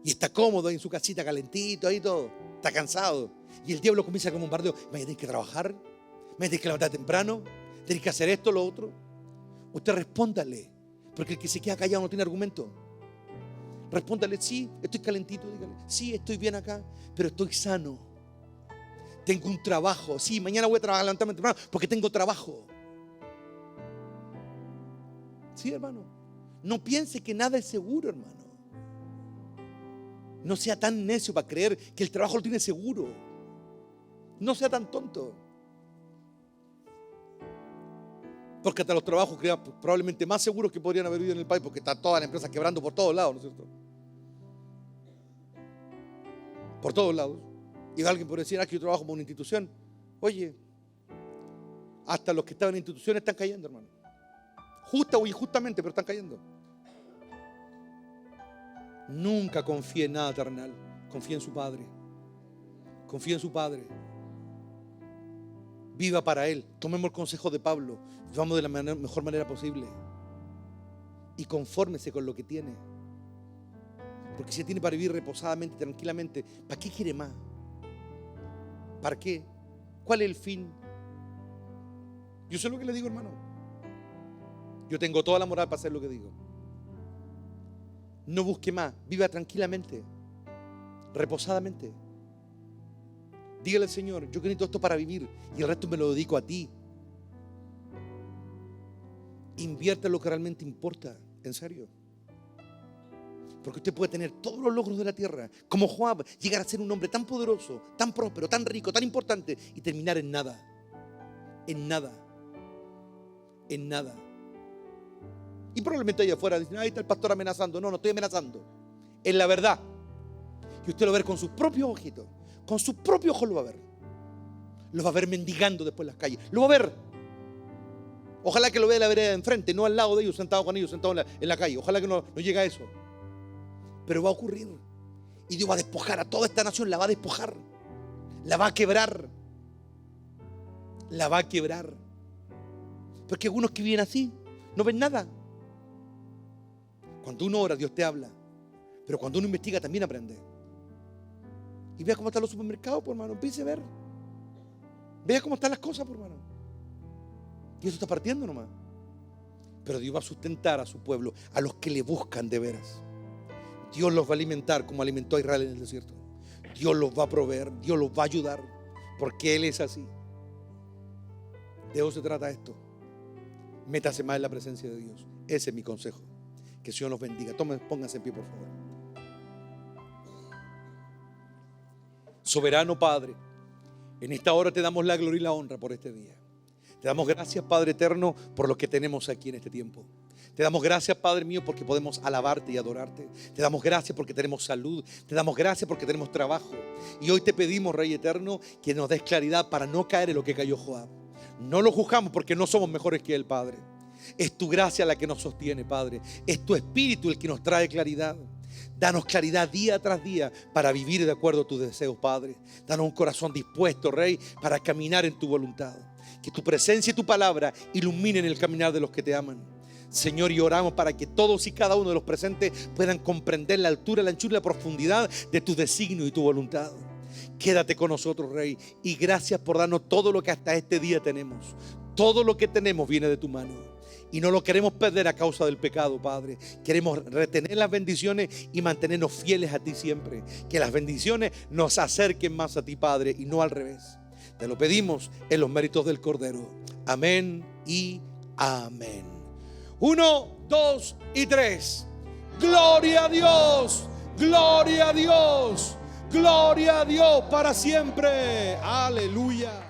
y está cómodo ahí en su casita, calentito ahí todo, está cansado, y el diablo comienza como un bombardeo: me tienes que trabajar, me tienes que levantar temprano, tienes que hacer esto, lo otro. Usted respóndale, porque el que se queda callado no tiene argumento. Respóndale: sí, estoy calentito, dígale, sí, estoy bien acá, pero estoy sano. Tengo un trabajo, sí, mañana voy a trabajar, levantarme temprano porque tengo trabajo. Sí, hermano. No piense que nada es seguro, hermano. No sea tan necio para creer que el trabajo lo tiene seguro. No sea tan tonto. Porque hasta los trabajos probablemente más seguros que podrían haber vivido en el país, porque están todas las empresas quebrando por todos lados, ¿no es cierto? Por todos lados. Y alguien puede decir: que yo trabajo por una institución. Oye, hasta los que estaban en instituciones están cayendo, hermano. Justa o injustamente, pero están cayendo. Nunca confíe en nada terrenal. Confíe en su Padre. Confíe en su Padre. Viva para Él. Tomemos el consejo de Pablo. Vivamos de la mejor manera posible. Y confórmese con lo que tiene. Porque si tiene para vivir reposadamente, tranquilamente, ¿para qué quiere más? ¿Para qué? ¿Cuál es el fin? Yo sé lo que le digo, hermano. Yo tengo toda la moral para hacer lo que digo. No busque más, viva tranquilamente, reposadamente. Dígale al Señor, yo necesito esto para vivir y el resto me lo dedico a ti. Invierte en lo que realmente importa, en serio. Porque usted puede tener todos los logros de la tierra, como Joab, llegar a ser un hombre tan poderoso, tan próspero, tan rico, tan importante, y terminar en nada. En nada. En nada. Y probablemente allá afuera dicen, ahí está el pastor amenazando. No, no estoy amenazando. Es la verdad. Y usted lo va a ver con sus propios ojitos. Con sus propios ojos lo va a ver. Lo va a ver mendigando después en las calles. Lo va a ver. Ojalá que lo vea en la vereda de enfrente, no al lado de ellos, sentado con ellos, sentado en la calle. Ojalá que no llegue a eso. Pero va a ocurrir. Y Dios va a despojar a toda esta nación, la va a despojar. La va a quebrar. La va a quebrar. Porque algunos que viven así no ven nada. Cuando uno ora, Dios te habla. Pero cuando uno investiga, también aprende. Y vea cómo están los supermercados, por hermano. Empiece a ver. Vea cómo están las cosas, por hermano. Y eso está partiendo nomás. Pero Dios va a sustentar a su pueblo, a los que le buscan de veras. Dios los va a alimentar como alimentó a Israel en el desierto. Dios los va a proveer, Dios los va a ayudar, porque Él es así. De eso se trata esto. Métase más en la presencia de Dios. Ese es mi consejo. Que el Señor los bendiga. Pónganse en pie, por favor. Soberano Padre, en esta hora te damos la gloria y la honra por este día. Te damos gracias, Padre eterno, por lo que tenemos aquí en este tiempo. Te damos gracias, Padre mío, porque podemos alabarte y adorarte. Te damos gracias porque tenemos salud. Te damos gracias porque tenemos trabajo. Y hoy te pedimos, Rey eterno, que nos des claridad para no caer en lo que cayó Joab. No lo juzgamos porque no somos mejores que él, Padre. Es tu gracia la que nos sostiene, Padre. Es tu espíritu el que nos trae claridad. Danos claridad día tras día para vivir de acuerdo a tus deseos, Padre. Danos un corazón dispuesto, Rey, para caminar en tu voluntad. Que tu presencia y tu palabra iluminen el caminar de los que te aman. Señor, y oramos para que todos y cada uno de los presentes puedan comprender la altura, la anchura y la profundidad de tu designio y tu voluntad. Quédate con nosotros, Rey, y gracias por darnos todo lo que hasta este día tenemos. Todo lo que tenemos viene de tu mano. Y no lo queremos perder a causa del pecado, Padre. Queremos retener las bendiciones y mantenernos fieles a ti siempre. Que las bendiciones nos acerquen más a ti, Padre, y no al revés. Te lo pedimos en los méritos del Cordero. Amén y amén. 1, 2 y 3. Gloria a Dios. Gloria a Dios. Gloria a Dios para siempre. Aleluya.